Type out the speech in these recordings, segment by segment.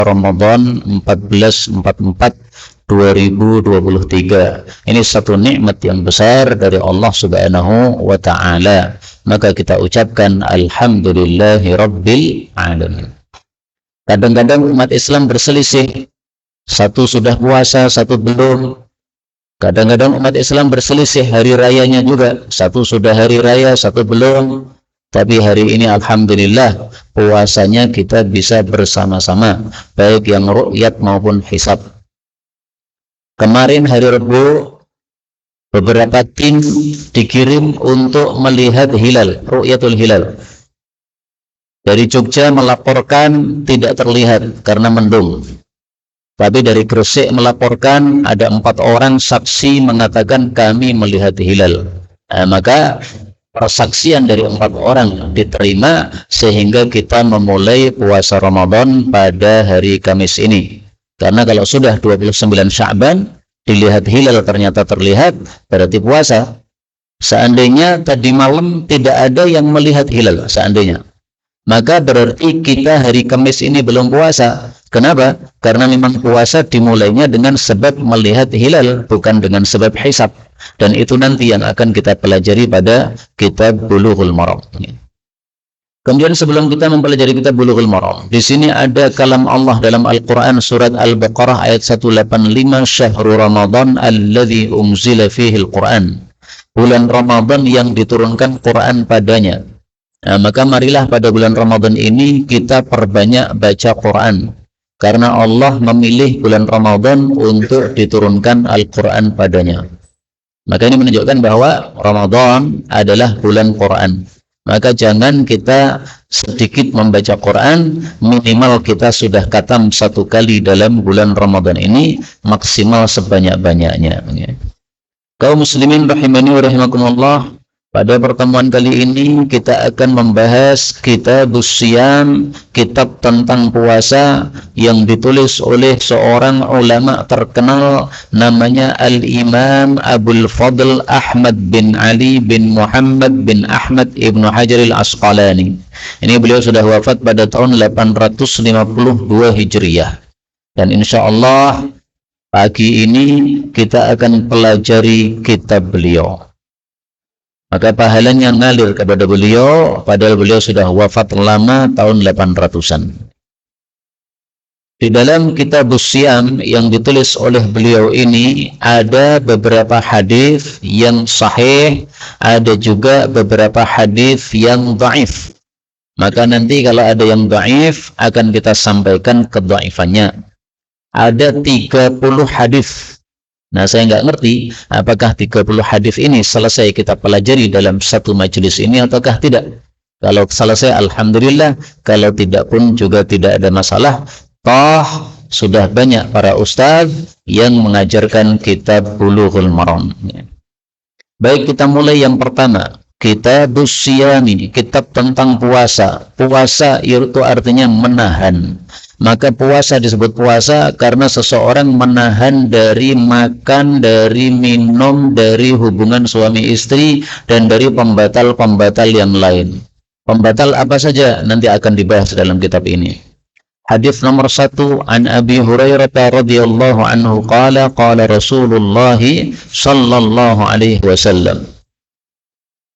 Ramadan 1444 2023. Ini satu nikmat yang besar dari Allah Subhanahu wa taala. Maka kita ucapkan alhamdulillahi rabbil alamin. Kadang-kadang umat Islam berselisih, satu sudah puasa, satu belum. Kadang-kadang umat Islam berselisih hari rayanya juga, satu sudah hari raya, satu belum. Tapi hari ini alhamdulillah puasanya kita bisa bersama-sama, baik yang ru'yat maupun hisab. Kemarin hari Rabu beberapa tim dikirim untuk melihat hilal, ru'yatul hilal. Dari Jogja melaporkan tidak terlihat karena mendung. Tapi dari Gresik melaporkan ada 4 orang saksi mengatakan kami melihat hilal. Maka persaksian dari 4 orang diterima sehingga kita memulai puasa Ramadan pada hari Kamis ini. Karena kalau sudah 29 Sya'ban dilihat hilal ternyata terlihat, berarti puasa. Seandainya tadi malam tidak ada yang melihat hilal, seandainya, maka berarti kita hari Kamis ini belum puasa. Kenapa? Karena memang puasa dimulainya dengan sebab melihat hilal, bukan dengan sebab hisab. Dan itu nanti yang akan kita pelajari pada kitab Bulughul Maram. Kemudian sebelum kita mempelajari kitab Bulughul Maram, di sini ada kalam Allah dalam Al-Quran surat Al-Baqarah ayat 185, Syahrul Ramadan alladzi unzila fihi Al-Quran. Bulan Ramadan yang diturunkan Quran padanya. Maka marilah pada bulan Ramadan ini kita perbanyak baca Quran. Karena Allah memilih bulan Ramadan untuk diturunkan Al-Quran padanya. Maka ini menunjukkan bahwa Ramadan adalah bulan Quran. Maka jangan kita sedikit membaca Quran, minimal kita sudah khatam 1 kali dalam bulan Ramadan ini, maksimal sebanyak-banyaknya. Kaum muslimin rahimani wa rahimakumullah, pada pertemuan kali ini kita akan membahas Kitabus Shiyam, kitab tentang puasa yang ditulis oleh seorang ulama terkenal namanya Al-Imam Abul Fadl Ahmad bin Ali bin Muhammad bin Ahmad Ibnu Hajar Al-Asqalani. Ini beliau sudah wafat pada tahun 852 Hijriyah. Dan insya Allah pagi ini kita akan pelajari kitab beliau. Maka pahalanya ngalir kepada beliau, padahal beliau sudah wafat lama tahun 800-an. Di dalam Kitabus Shiyam yang ditulis oleh beliau ini ada beberapa hadis yang sahih, ada juga beberapa hadis yang dhaif. Maka nanti kalau ada yang dhaif akan kita sampaikan kedhaifannya. Ada 30 hadis. Nah, saya nggak ngerti apakah 30 hadis ini selesai kita pelajari dalam satu majelis ini ataukah tidak. Kalau selesai alhamdulillah, kalau tidak pun juga tidak ada masalah. Toh sudah banyak para ustadz yang mengajarkan kitab Bulughul Maram. Baik, kita mulai yang pertama. Kitabus Shiyam, kitab tentang puasa. Puasa itu artinya menahan. Maka puasa disebut puasa karena seseorang menahan dari makan, dari minum, dari hubungan suami istri, dan dari pembatal-pembatal yang lain. Pembatal apa saja nanti akan dibahas dalam kitab ini. Hadis nomor 1, an Abi Hurairah radhiyallahu anhu qala qala Rasulullah sallallahu alaihi wasallam.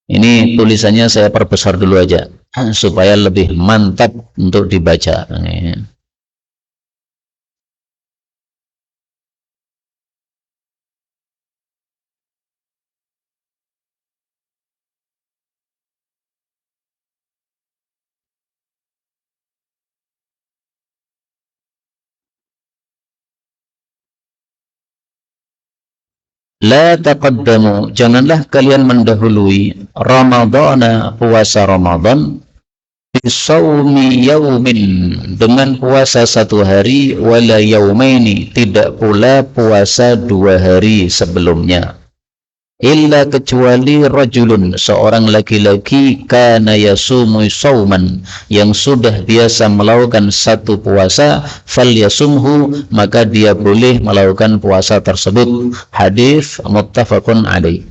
Ini tulisannya saya perbesar dulu aja supaya lebih mantap untuk dibaca. La taqaddamu, janganlah kalian mendahului Ramadana, puasa Ramadan, bisawmi yaumin, dengan puasa 1 hari, wala yaumaini, tidak pula puasa 2 hari sebelumnya. Illa, kecuali rajulun, seorang laki-laki, kana yasumu sauman, yang sudah biasa melakukan satu puasa, fal yasumhu, maka dia boleh melakukan puasa tersebut. Hadis muttafaqun alaih.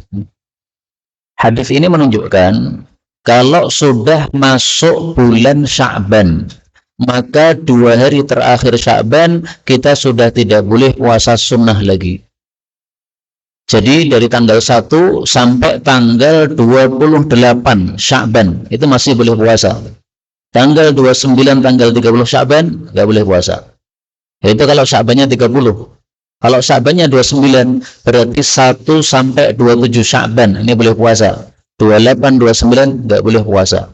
Hadis ini menunjukkan kalau sudah masuk bulan Sya'ban, maka 2 hari terakhir Sya'ban kita sudah tidak boleh puasa sunnah lagi. Jadi dari tanggal 1 sampai tanggal 28 Sya'ban itu masih boleh puasa. Tanggal 29, tanggal 30 Sya'ban nggak boleh puasa. Itu kalau Sya'bannya 30. Kalau Sya'bannya 29 berarti 1 sampai 27 Sya'ban ini boleh puasa. 28, 29 nggak boleh puasa.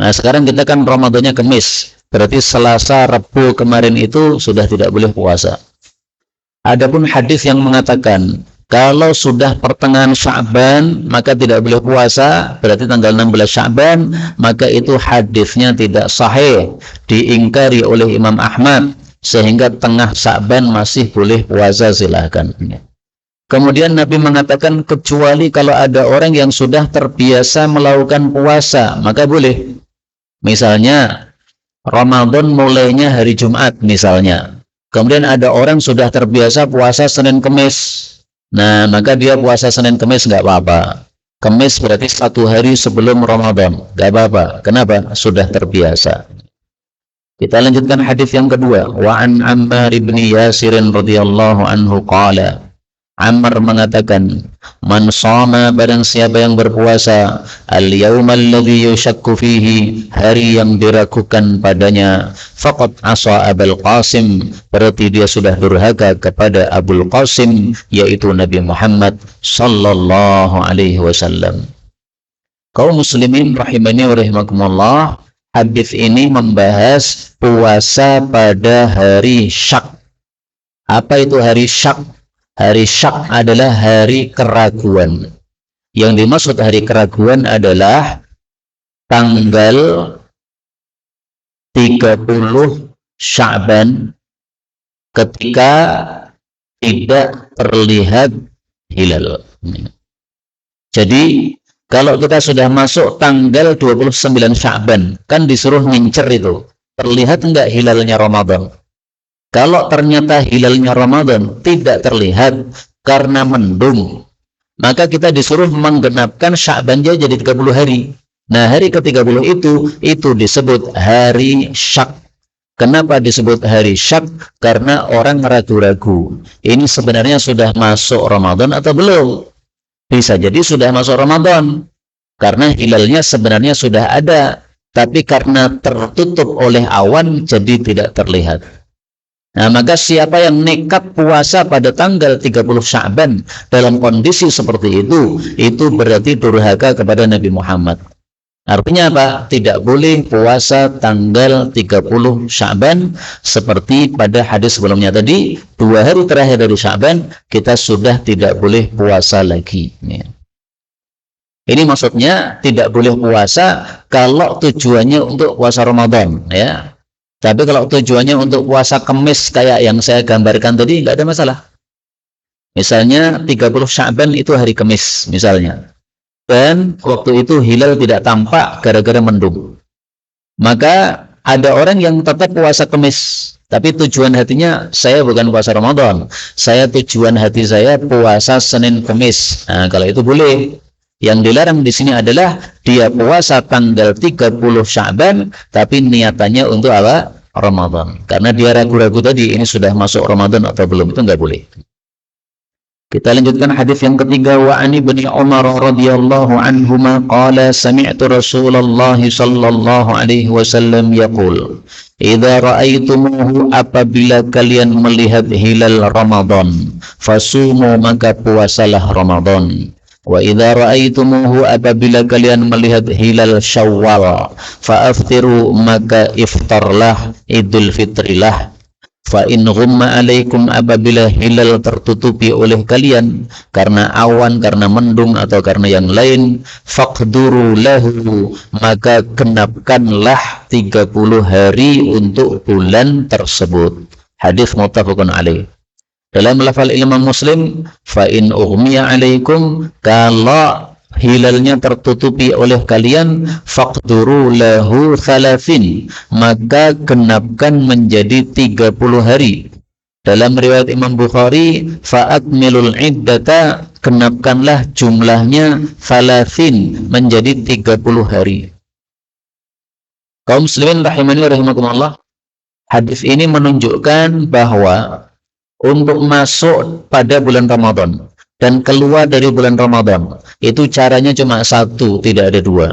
Nah sekarang kita kan Ramadannya Kamis, berarti Selasa, Rabu kemarin itu sudah tidak boleh puasa. Adapun hadis yang mengatakan kalau sudah pertengahan Sya'ban maka tidak boleh puasa, berarti tanggal 16 Sya'ban, maka itu hadisnya tidak sahih, diingkari oleh Imam Ahmad, sehingga tengah Sya'ban masih boleh puasa, silahkan. Kemudian Nabi mengatakan kecuali kalau ada orang yang sudah terbiasa melakukan puasa, maka boleh. Misalnya Ramadan mulainya hari Jumat misalnya. Kemudian ada orang sudah terbiasa puasa Senin Kemis. Nah, maka dia puasa Senin Kemis nggak apa-apa. Kemis berarti 1 hari sebelum Ramadan, nggak apa-apa. Kenapa? Sudah terbiasa. Kita lanjutkan hadis yang kedua. Wa an Ammar bin Yasir radhiyallahu anhu qala. Ammar mengatakan, man shama, barang siapa yang berpuasa al-yawmal ladzi yushakku fihi, hari yang diragukan padanya, faqad asa Abul Qasim, berarti dia sudah durhaka kepada Abul Qasim, yaitu Nabi Muhammad sallallahu alaihi wasallam. Kaum muslimin rahimani wa rahimakumullah, hadis ini membahas puasa pada hari Syak. Apa itu hari Syak? Hari Syak adalah hari keraguan. Yang dimaksud hari keraguan adalah tanggal 30 Sya'ban ketika tidak terlihat hilal. Jadi kalau kita sudah masuk tanggal 29 Sya'ban, kan disuruh ngincer itu, terlihat enggak hilalnya Ramadan. Kalau ternyata hilalnya Ramadan tidak terlihat karena mendung, maka kita disuruh menggenapkan Sya'ban jadi 30 hari. Nah, hari ke-30 itu disebut hari Syak. Kenapa disebut hari Syak? Karena orang ragu-ragu. Ini sebenarnya sudah masuk Ramadan atau belum? Bisa jadi sudah masuk Ramadan. Karena hilalnya sebenarnya sudah ada, tapi karena tertutup oleh awan jadi tidak terlihat. Nah, maka siapa yang nekat puasa pada tanggal 30 Sya'ban dalam kondisi seperti itu berarti durhaka kepada Nabi Muhammad. Artinya apa? Tidak boleh puasa tanggal 30 Sya'ban seperti pada hadis sebelumnya tadi, 2 hari terakhir dari Sya'ban kita sudah tidak boleh puasa lagi. Ini maksudnya tidak boleh puasa kalau tujuannya untuk puasa Ramadan, ya. Tapi kalau tujuannya untuk puasa Kemis kayak yang saya gambarkan tadi, nggak ada masalah. Misalnya 30 Sya'ban itu hari Kemis misalnya. Dan waktu itu hilal tidak tampak gara-gara mendung. Maka ada orang yang tetap puasa Kemis, tapi tujuan hatinya saya bukan puasa Ramadan. Tujuan hati saya puasa Senin Kemis. Nah, kalau itu boleh. Yang dilarang di sini adalah dia puasa tanggal 30 Sya'ban tapi niatannya untuk apa? Ramadan. Karena dia ragu-ragu tadi ini sudah masuk Ramadan atau belum, itu enggak boleh. Kita lanjutkan hadis yang ketiga. Wa an Ibnu Umar radhiyallahu anhuma qala sami'tu Rasulullah sallallahu alaihi wasallam yaqul, idza ra'aitumuhu, apabila kalian melihat hilal Ramadan, fasumu, maka puasalah Ramadan. Wa idza ra'aitumuhu, apabila kalian melihat hilal Syawal, fa'aftiru, maka iftarlah, Idul Fitrilah. Fa in ghumma alaikum, apabila hilal tertutupi oleh kalian karena awan, karena mendung atau karena yang lain, faqduru lahu, maka genapkanlah 30 hari untuk bulan tersebut. Hadis muttafaqun alaih. Dalam lafal Imam Muslim, fa in ughmiya alaikum, kalau hilalnya tertutupi oleh kalian, faqduru lahu 30, maka genapkan menjadi 30 hari. Dalam riwayat Imam Bukhari, fa akmilul iddata, genapkanlah jumlahnya 30 menjadi 30 hari. Kaum muslimin rahimani wa rahimakumullah, Hadis ini menunjukkan bahwa untuk masuk pada bulan Ramadan dan keluar dari bulan Ramadan itu caranya cuma satu, tidak ada dua.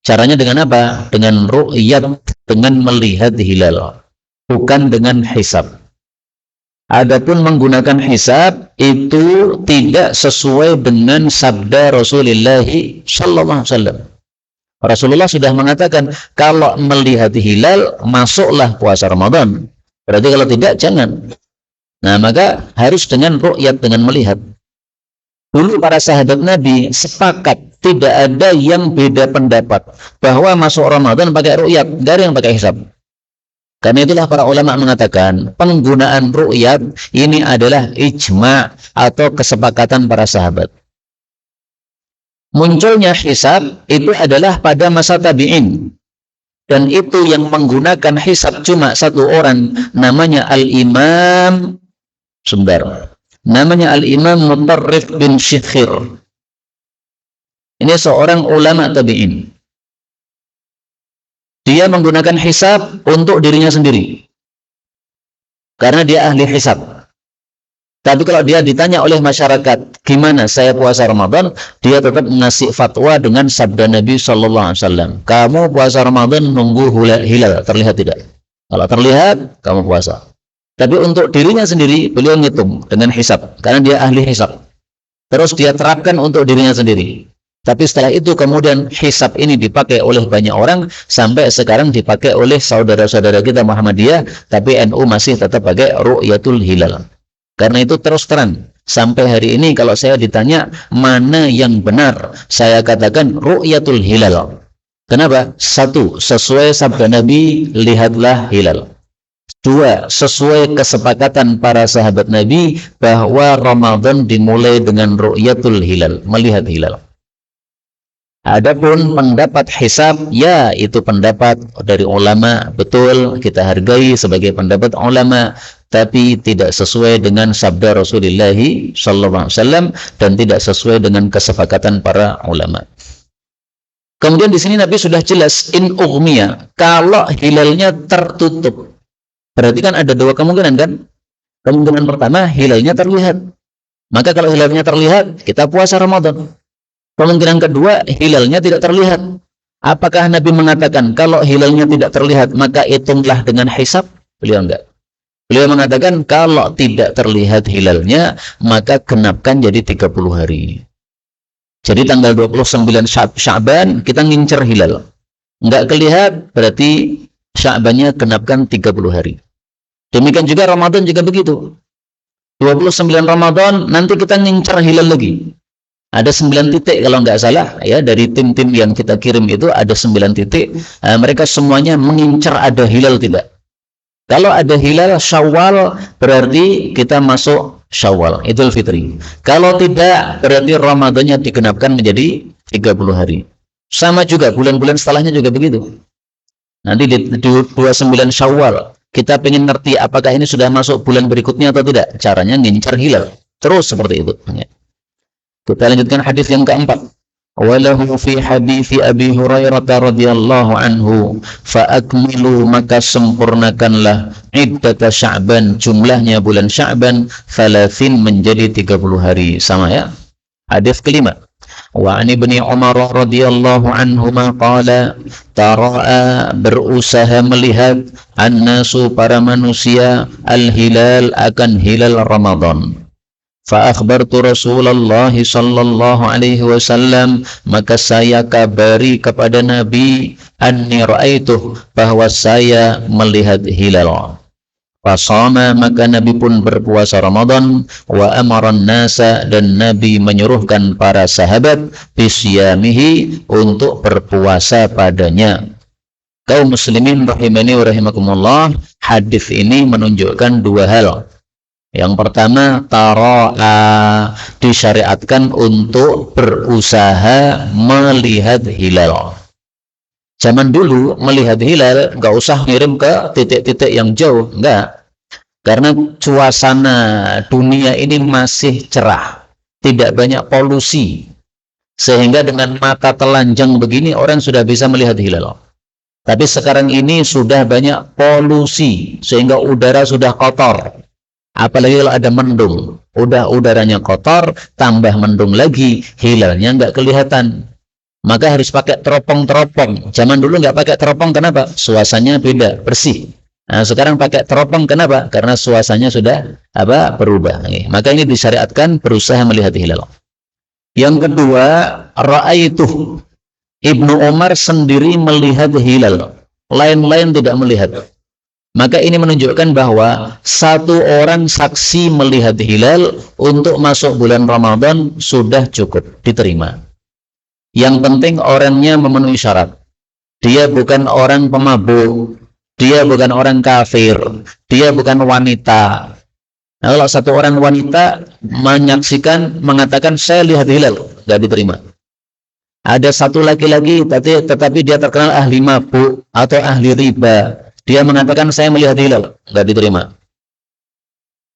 Caranya dengan apa? Dengan ru'yat, dengan melihat hilal, bukan dengan hisab. Adapun menggunakan hisab itu tidak sesuai dengan sabda Rasulullah sallallahu alaihi wasallam. Rasulullah sudah mengatakan kalau melihat hilal masuklah puasa Ramadan. Berarti kalau tidak jangan. Nah, maka harus dengan ru'yat, dengan melihat. Dulu para sahabat Nabi sepakat, tidak ada yang beda pendapat bahwa masuk Ramadan pakai ru'yat, enggak ada yang pakai hisab. Karena itulah para ulama mengatakan penggunaan ru'yat ini adalah ijma' atau kesepakatan para sahabat. Munculnya hisab itu adalah pada masa tabi'in, dan itu yang menggunakan hisab cuma satu orang, namanya Al-Imam namanya Al-Imam Mutarrif bin Syikhir. Ini seorang ulama tabi'in. Dia menggunakan hisab untuk dirinya sendiri karena dia ahli hisab. Tapi kalau dia ditanya oleh masyarakat, gimana saya puasa Ramadan, dia tetap ngasih fatwa dengan sabda Nabi sallallahu alaihi wasallam. Kamu puasa Ramadan nunggu hilal, terlihat tidak? Kalau terlihat, kamu puasa. Tapi untuk dirinya sendiri, beliau ngitung dengan hisab, karena dia ahli hisab. Terus dia terapkan untuk dirinya sendiri. Tapi setelah itu kemudian hisab ini dipakai oleh banyak orang, sampai sekarang dipakai oleh saudara-saudara kita Muhammadiyah, tapi NU masih tetap pakai ru'yatul hilal. Karena itu terus terang, sampai hari ini kalau saya ditanya mana yang benar, saya katakan ru'yatul hilal. Kenapa? Satu, sesuai sabda Nabi, lihatlah hilal. Dua, sesuai kesepakatan para sahabat Nabi bahwa Ramadan dimulai dengan ru'yatul hilal, melihat hilal. Adapun pendapat hisab, ya itu pendapat dari ulama, betul kita hargai sebagai pendapat ulama, tapi tidak sesuai dengan sabda Rasulullah sallallahu alaihi wasallam dan tidak sesuai dengan kesepakatan para ulama. Kemudian di sini Nabi sudah jelas in ughmiya, kalau hilalnya tertutup. Berarti kan ada dua kemungkinan kan? Kemungkinan pertama hilalnya terlihat. Maka kalau hilalnya terlihat, kita puasa Ramadan. Kemungkinan kedua, hilalnya tidak terlihat. Apakah Nabi mengatakan kalau hilalnya tidak terlihat maka hitunglah dengan hisab? Beliau enggak. Beliau mengatakan kalau tidak terlihat hilalnya maka genapkan jadi 30 hari. Jadi tanggal 29 Sya'ban kita ngincer hilal. Enggak kelihatan berarti Sya'bannya genapkan 30 hari. Demikian juga Ramadan juga begitu. 29 Ramadan nanti kita ngincer hilal lagi. Ada 9 titik kalau nggak salah ya, dari tim-tim yang kita kirim itu ada 9 titik. Mereka semuanya mengincar ada hilal tidak. Kalau ada hilal Syawal berarti kita masuk Syawal, Idul Fitri. Kalau tidak berarti Ramadannya digenapkan menjadi 30 hari. Sama juga bulan-bulan setelahnya juga begitu. Nanti di 29 Syawal kita pengen ngerti apakah ini sudah masuk bulan berikutnya atau tidak. Caranya ngincar hilal. Terus seperti itu. Kita lanjutkan hadis yang keempat. Walahu fi hadithi Abi Hurairah radhiyallahu anhu fa akmilu, maka sempurnakanlah iddata Sya'ban, jumlahnya bulan Sya'ban 30 menjadi 30 hari. Sama ya. Hadis kelima. Wa an Ibni Umar radhiyallahu anhuma qala tara'a, berusaha melihat annasu, para manusia, al-hilal, akan hilal Ramadan. Fa akhbartu Rasulullah sallallahu alaihi wasallam, maka saya kabari kepada Nabi, anni ra'aituh, bahwa saya melihat hilal. Fasama, maka Nabi pun berpuasa Ramadan. Wa amaran nasa, dan Nabi menyuruhkan para sahabat bisyamihi, untuk berpuasa padanya. Kaum muslimin rahimani wa rahimakumullah, hadis ini menunjukkan dua hal. Yang pertama, tara'a, disyariatkan untuk berusaha melihat hilal. Zaman dulu melihat hilal nggak usah ngirim ke titik-titik yang jauh, enggak. Karena suasana dunia ini masih cerah, tidak banyak polusi, sehingga dengan mata telanjang begini orang sudah bisa melihat hilal. Tapi sekarang ini sudah banyak polusi sehingga udara sudah kotor. Apalagi kalau ada mendung, udah udaranya kotor, tambah mendung lagi, hilalnya nggak kelihatan. Maka harus pakai teropong-teropong. Zaman dulu nggak pakai teropong, kenapa? Suasananya beda, bersih. Nah, sekarang pakai teropong, kenapa? Karena suasananya sudah berubah. Maka ini disyariatkan berusaha melihat hilal. Yang kedua, ra'aitu. Ibnu Umar sendiri melihat hilal, lain-lain tidak melihat. Maka ini menunjukkan bahwa satu orang saksi melihat hilal untuk masuk bulan Ramadan sudah cukup diterima. Yang penting orangnya memenuhi syarat. Dia bukan orang pemabuk, dia bukan orang kafir, dia bukan wanita. Nah, kalau satu orang wanita menyaksikan, mengatakan saya lihat hilal, tidak diterima. Ada satu laki-laki tetapi dia terkenal ahli mabuk atau ahli riba, dia mengatakan saya melihat hilal, nggak diterima.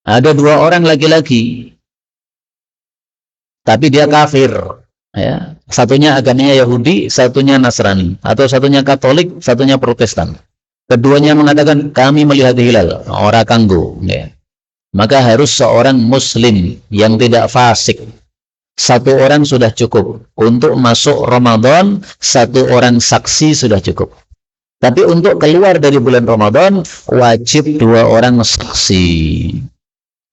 Ada dua orang laki-laki tapi dia kafir, ya. Satunya agamanya Yahudi, satunya Nasrani, atau satunya Katolik, satunya Protestan. Keduanya mengatakan kami melihat hilal, orang kanggo, ya. Maka harus seorang muslim yang tidak fasik. Satu orang sudah cukup. Untuk masuk Ramadan, satu orang saksi sudah cukup. Tapi untuk keluar dari bulan Ramadan, wajib dua orang saksi.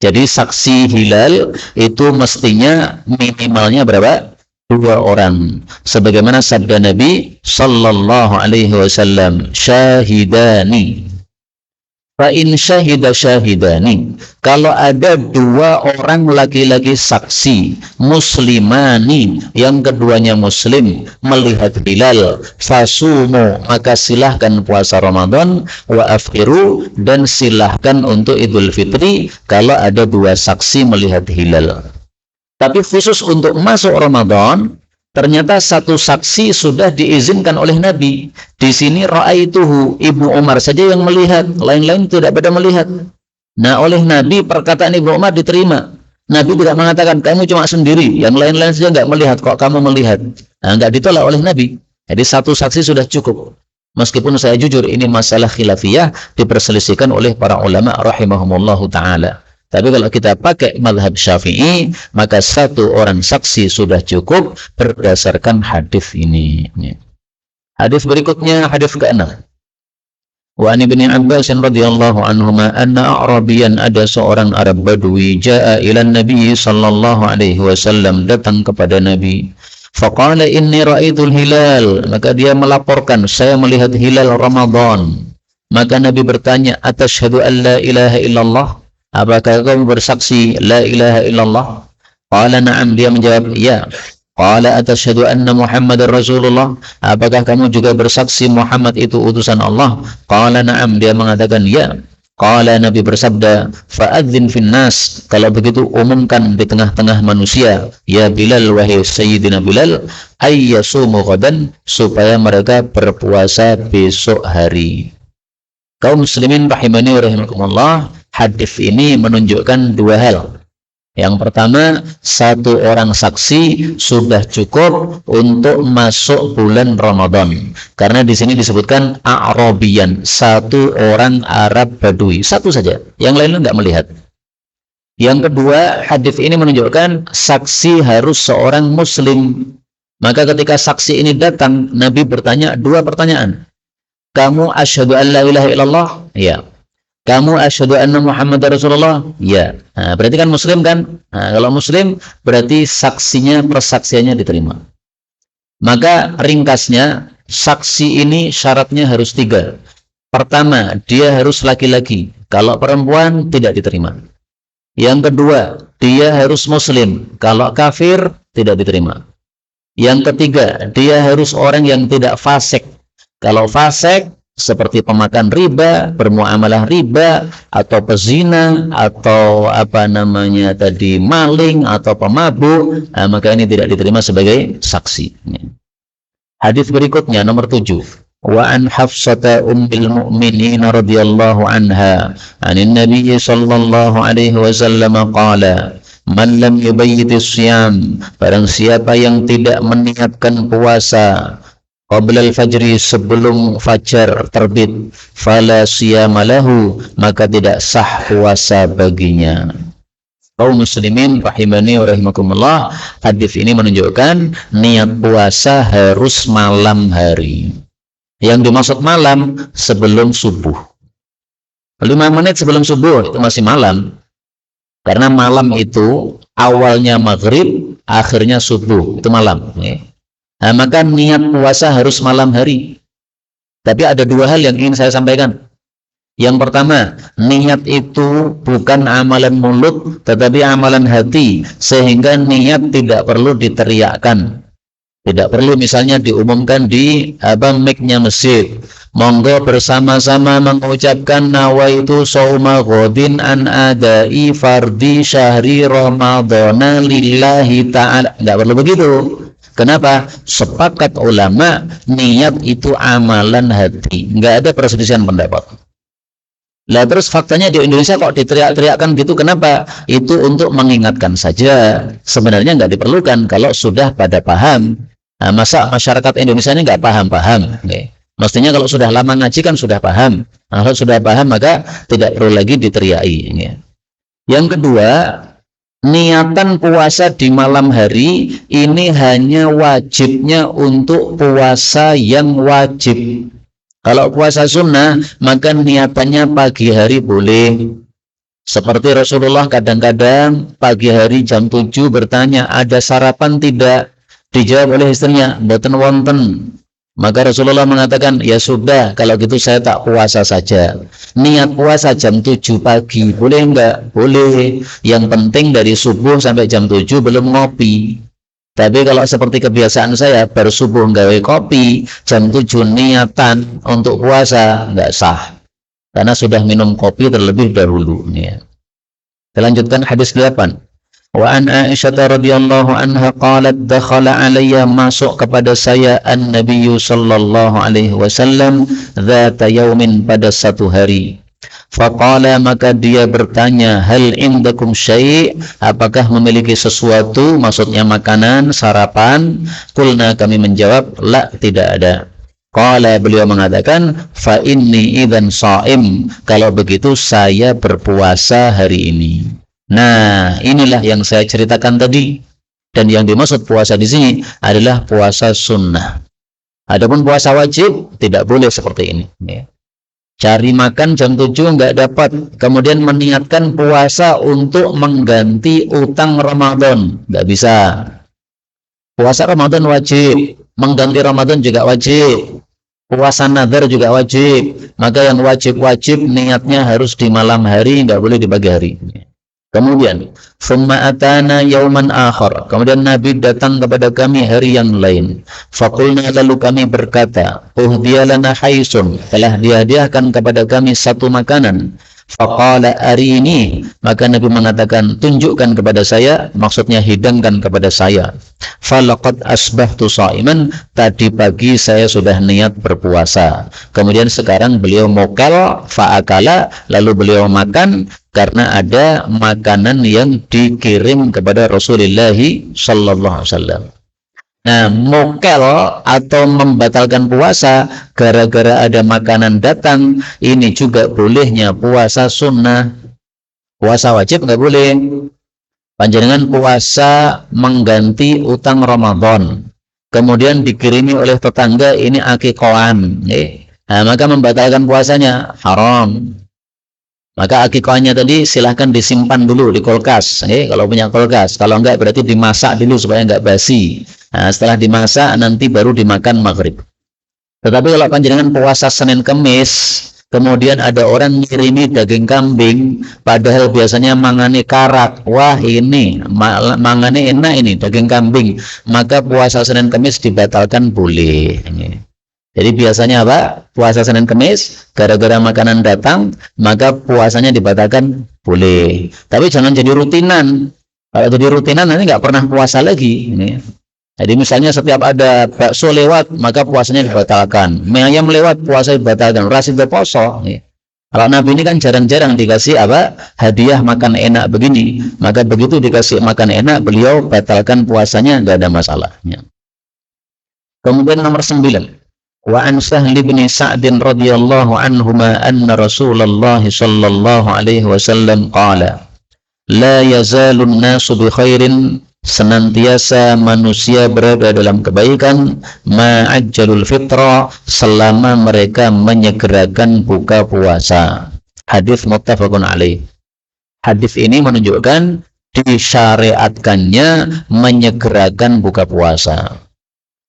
Jadi saksi hilal itu mestinya minimalnya berapa? Dua orang. Sebagaimana sabda Nabi sallallahu alaihi wasallam, syahidani. Fa'in syahida syahidani, kalau ada dua orang laki-laki saksi muslimani, yang keduanya muslim, melihat hilal, fasumu, maka silahkan puasa Ramadan, wa afiru, dan silahkan untuk Idul Fitri kalau ada dua saksi melihat hilal. Tapi khusus untuk masuk Ramadan, ternyata satu saksi sudah diizinkan oleh Nabi. Di sini ra'aituhu, Ibnu Umar saja yang melihat, lain-lain tidak pada melihat. Nah, oleh Nabi perkataan Ibnu Umar diterima. Nabi tidak mengatakan kamu cuma sendiri, yang lain-lain saja nggak melihat, kok kamu melihat. Nah, nggak ditolak oleh Nabi. Jadi satu saksi sudah cukup. Meskipun saya jujur ini masalah khilafiyah, diperselisihkan oleh para ulama rahimahumullahu ta'ala. Tapi kalau kita pakai mazhab Syafi'i, maka satu orang saksi sudah cukup berdasarkan hadis ini. Hadis berikutnya, hadis ke-6. Wa an Ibnu Abbas radhiyallahu anhuma anna a'rabiyan, ada seorang Arab Badui, jaa ila Nabi sallallahu alaihi wasallam, datang kepada Nabi. Faqala inni ra'aitul hilal, maka dia melaporkan saya melihat hilal Ramadan. Maka Nabi bertanya, atashhadu an la ilaha illallah, apakah kamu bersaksi la ilaha illallah? Qala na'am, dia menjawab ya. Qala atashhadu anna Muhammadar Rasulullah, apakah kamu juga bersaksi Muhammad itu utusan Allah? Qala na'am, dia mengatakan ya. Qala, Nabi bersabda, fa'adzin finnas, kalau begitu umumkan di tengah-tengah manusia, ya Bilal, wahai Sayyidina Bilal, ayyasumu ghadan, supaya mereka berpuasa besok hari. Kaum muslimin rahimani wa rahimakumullah, hadis ini menunjukkan dua hal. Yang pertama, satu orang saksi sudah cukup untuk masuk bulan Ramadan. Karena di sini disebutkan A'rabiyan, satu orang Arab Badui, satu saja, yang lainnya nggak melihat. Yang kedua, hadis ini menunjukkan saksi harus seorang muslim. Maka ketika saksi ini datang, Nabi bertanya dua pertanyaan. Kamu asyhadu an la ilaha illallah? Ya. Kamu asyhadu anna Muhammadar Rasulullah? Ya. Nah, berarti kan muslim kan? Nah, kalau muslim berarti saksinya, persaksiannya diterima. Maka ringkasnya, saksi ini syaratnya harus 3. Pertama, dia harus laki-laki. Kalau perempuan tidak diterima. Yang kedua, dia harus muslim. Kalau kafir tidak diterima. Yang ketiga, dia harus orang yang tidak fasik. Kalau fasik seperti pemakan riba, bermuamalah riba, atau pezina, atau maling, atau pemabuk, maka ini tidak diterima sebagai saksi. Hadis berikutnya nomor 7. Wa an Hafsata ummil mu'minin radhiyallahu anha, 'anin Nabi sallallahu alaihi wasallam qala, man lam yubayyitis siyam, barang siapa yang tidak meniatkan puasa, qabla al-fajri, sebelum fajar terbit, fala siyama lahu, maka tidak sah puasa baginya. Kaum muslimin rahimani wa rahimakumullah, hadis ini menunjukkan niat puasa harus malam hari. Yang dimaksud malam sebelum subuh. 5 menit sebelum subuh itu masih malam. Karena malam itu awalnya maghrib, akhirnya subuh, itu malam. Nah, maka niat puasa harus malam hari. Tapi ada 2 hal yang ingin saya sampaikan. Yang pertama, niat itu bukan amalan mulut, tetapi amalan hati, sehingga niat tidak perlu diteriakkan. Tidak perlu misalnya diumumkan di mic-nya masjid. Monggo bersama-sama mengucapkan nawaitu shauma ghadin an adai fardhi syahri ramadhana lillahi ta'ala. Enggak perlu begitu. Kenapa? Sepakat ulama, niat itu amalan hati. Enggak ada perselisihan pendapat. Lah terus faktanya di Indonesia kok diteriak-teriakkan gitu, kenapa? Itu untuk mengingatkan saja. Sebenarnya nggak diperlukan kalau sudah pada paham. Nah, masa masyarakat Indonesia ini nggak paham-paham? Mestinya kalau sudah lama ngaji kan sudah paham. Nah, kalau sudah paham maka tidak perlu lagi diteriaki. Yang kedua, niatan puasa di malam hari ini hanya wajibnya untuk puasa yang wajib. Kalau puasa sunnah, maka niatannya pagi hari boleh. Seperti Rasulullah kadang-kadang pagi hari jam 7 bertanya, ada sarapan tidak? Dijawab oleh istrinya, mboten wonten. Maka Rasulullah mengatakan, ya sudah, kalau gitu saya tak puasa saja. Niat puasa jam 7 pagi, boleh enggak? Boleh. Yang penting dari subuh sampai jam 7 belum ngopi. Tapi kalau seperti kebiasaan saya, baru subuh nggawe kopi, jam 7 niatan untuk puasa, enggak sah. Karena sudah minum kopi terlebih dahulu. Kita lanjutkan hadis 8. Wa an Aisyah radhiyallahu anha qalat dakhala alayya, masuk kepada saya an-nabiy sallallahu alaihi wasallam dzata yaumin, pada satu hari. Faqala, maka dia bertanya, hal indakum syai', apakah memiliki sesuatu, maksudnya makanan, sarapan? Qulna, kami menjawab, la, tidak ada. Qala, beliau mengatakan, fa inni idzan shaim, kalau begitu saya berpuasa hari ini. Nah, inilah yang saya ceritakan tadi. Dan yang dimaksud puasa di sini adalah puasa sunnah. Adapun puasa wajib tidak boleh seperti ini. Cari makan jam 7 nggak dapat, kemudian meniatkan puasa untuk mengganti utang Ramadan, nggak bisa. Puasa Ramadan wajib, mengganti Ramadan juga wajib. Puasa nazar juga wajib. Maka yang wajib-wajib niatnya harus di malam hari, nggak boleh di pagi hari. Kemudian, summa atana yauman akhar. Kemudian Nabi datang kepada kami hari yang lain. Faqulna, lalu kami berkata, uhdiya lana haisun, telah dihadiahkan kepada kami satu makanan. Faqala arini, maka Nabi mengatakan, tunjukkan kepada saya, maksudnya hidangkan kepada saya. Falaqad asbahtu shaiman, tadi pagi saya sudah niat berpuasa. Kemudian sekarang beliau mokal, fa'akala, lalu beliau makan, karena ada makanan yang dikirim kepada Rasulullah sallallahu alaihi wasallam. Nah, mokel atau membatalkan puasa gara-gara ada makanan datang, ini juga bolehnya puasa sunnah. Puasa wajib nggak boleh. Panjenengan puasa mengganti utang Ramadan, kemudian dikirimi oleh tetangga ini akikoan, nah, maka membatalkan puasanya haram. Maka akikahnya tadi silahkan disimpan dulu di kulkas, kalau punya kulkas. Kalau enggak berarti dimasak dulu supaya enggak basi. Nah, setelah dimasak nanti baru dimakan maghrib. Tetapi kalau panjenengan puasa Senin Kemis, kemudian ada orang ngirimi daging kambing, padahal biasanya mangane karak. Wah, ini mangane enak ini daging kambing. Maka puasa Senin Kemis dibatalkan boleh. Jadi biasanya apa? Puasa Senin Kemis, gara-gara makanan datang, maka puasanya dibatalkan boleh. Tapi jangan jadi rutinan. Kalau jadi rutinan nanti nggak pernah puasa lagi. Jadi misalnya setiap ada bakso lewat, maka puasanya dibatalkan. Mie ayam lewat, puasa dibatalkan. Rasid berposo. Kalau Nabi ini kan jarang-jarang dikasih hadiah makan enak begini. Maka begitu dikasih makan enak, beliau batalkan puasanya, nggak ada masalahnya. Kemudian nomor 9. Wa an Sahl bin Sa'd radhiyallahu anhuma anna Rasulullah sallallahu alaihi wasallam qala la yazalun nasu bi khairin, senantiasa manusia berada dalam kebaikan, ma'ajjalul fitra, selama mereka menyegerakan buka puasa. Hadis muttafaqun alaih. Hadis ini menunjukkan disyariatkannya menyegerakan buka puasa.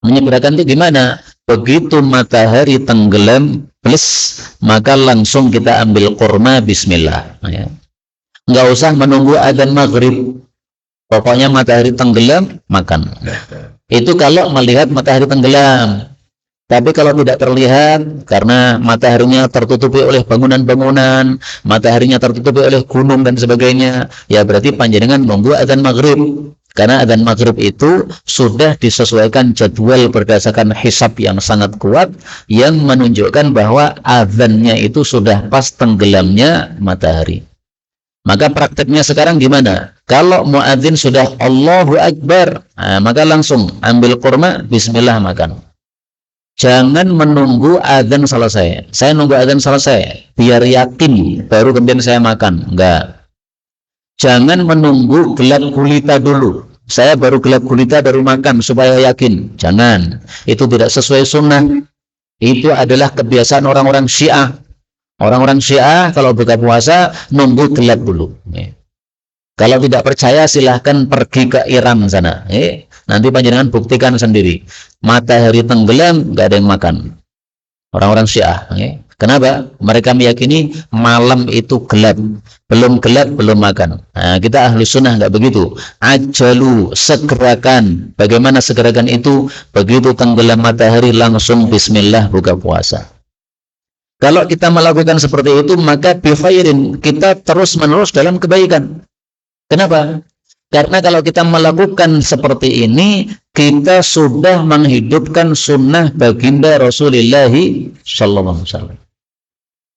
Menyegerakan itu gimana? Begitu matahari tenggelam plus, maka langsung kita ambil kurma bismillah, ya. Nggak usah menunggu adzan maghrib, pokoknya matahari tenggelam makan. Itu kalau melihat matahari tenggelam. Tapi kalau tidak terlihat karena mataharinya tertutupi oleh bangunan-bangunan, mataharinya tertutupi oleh gunung dan sebagainya, ya berarti panjenengan nunggu adzan maghrib. Karena adzan maghrib itu sudah disesuaikan jadwal berdasarkan hisab yang sangat kuat yang menunjukkan bahwa adzannya itu sudah pas tenggelamnya matahari. Maka prakteknya sekarang gimana? Kalau muadzin sudah Allahu Akbar, maka langsung ambil kurma, bismillah makan. Jangan menunggu adzan selesai. Saya nunggu adzan selesai biar yakin baru kemudian saya makan. Enggak. Jangan menunggu gelap gulita dulu. Saya baru gelap gulita baru makan supaya yakin. Jangan. Itu tidak sesuai sunnah. Itu adalah kebiasaan orang-orang Syiah. Orang-orang Syiah kalau buka puasa nunggu gelap dulu. Kalau tidak percaya silahkan pergi ke Iran sana. Nanti panjenengan buktikan sendiri. Matahari tenggelam nggak ada yang makan. Orang-orang Syiah. Kenapa? Mereka meyakini malam itu gelap. Belum gelap belum makan. Nah, kita ahli sunnah nggak begitu. Ajalu, segerakan. Bagaimana segerakan itu? Begitu tenggelam matahari langsung bismillah buka puasa. Kalau kita melakukan seperti itu, maka bifairin, kita terus menerus dalam kebaikan. Kenapa? Karena kalau kita melakukan seperti ini, kita sudah menghidupkan sunnah baginda Rasulullah sallallahu alaihi wasallam.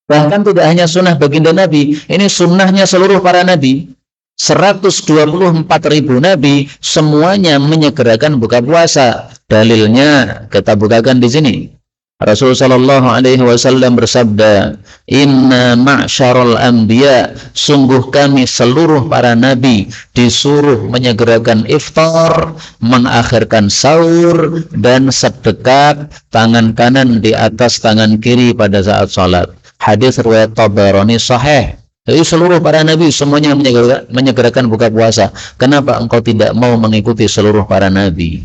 Bahkan tidak hanya sunnah baginda Nabi, ini sunnahnya seluruh para nabi. 124.000 nabi semuanya menyegerakan buka puasa. Dalilnya kita bukakan di sini. Rasul sallallahu alaihi wasallam bersabda, "Inna ma'syarul anbiya, sungguh kami seluruh para nabi disuruh menyegerakan iftar, mengakhirkan sahur dan sedekap tangan kanan di atas tangan kiri pada saat salat." Hadis riwayat Tabarani sahih. Jadi seluruh para nabi semuanya menyegerakan buka puasa. Kenapa engkau tidak mau mengikuti seluruh para nabi?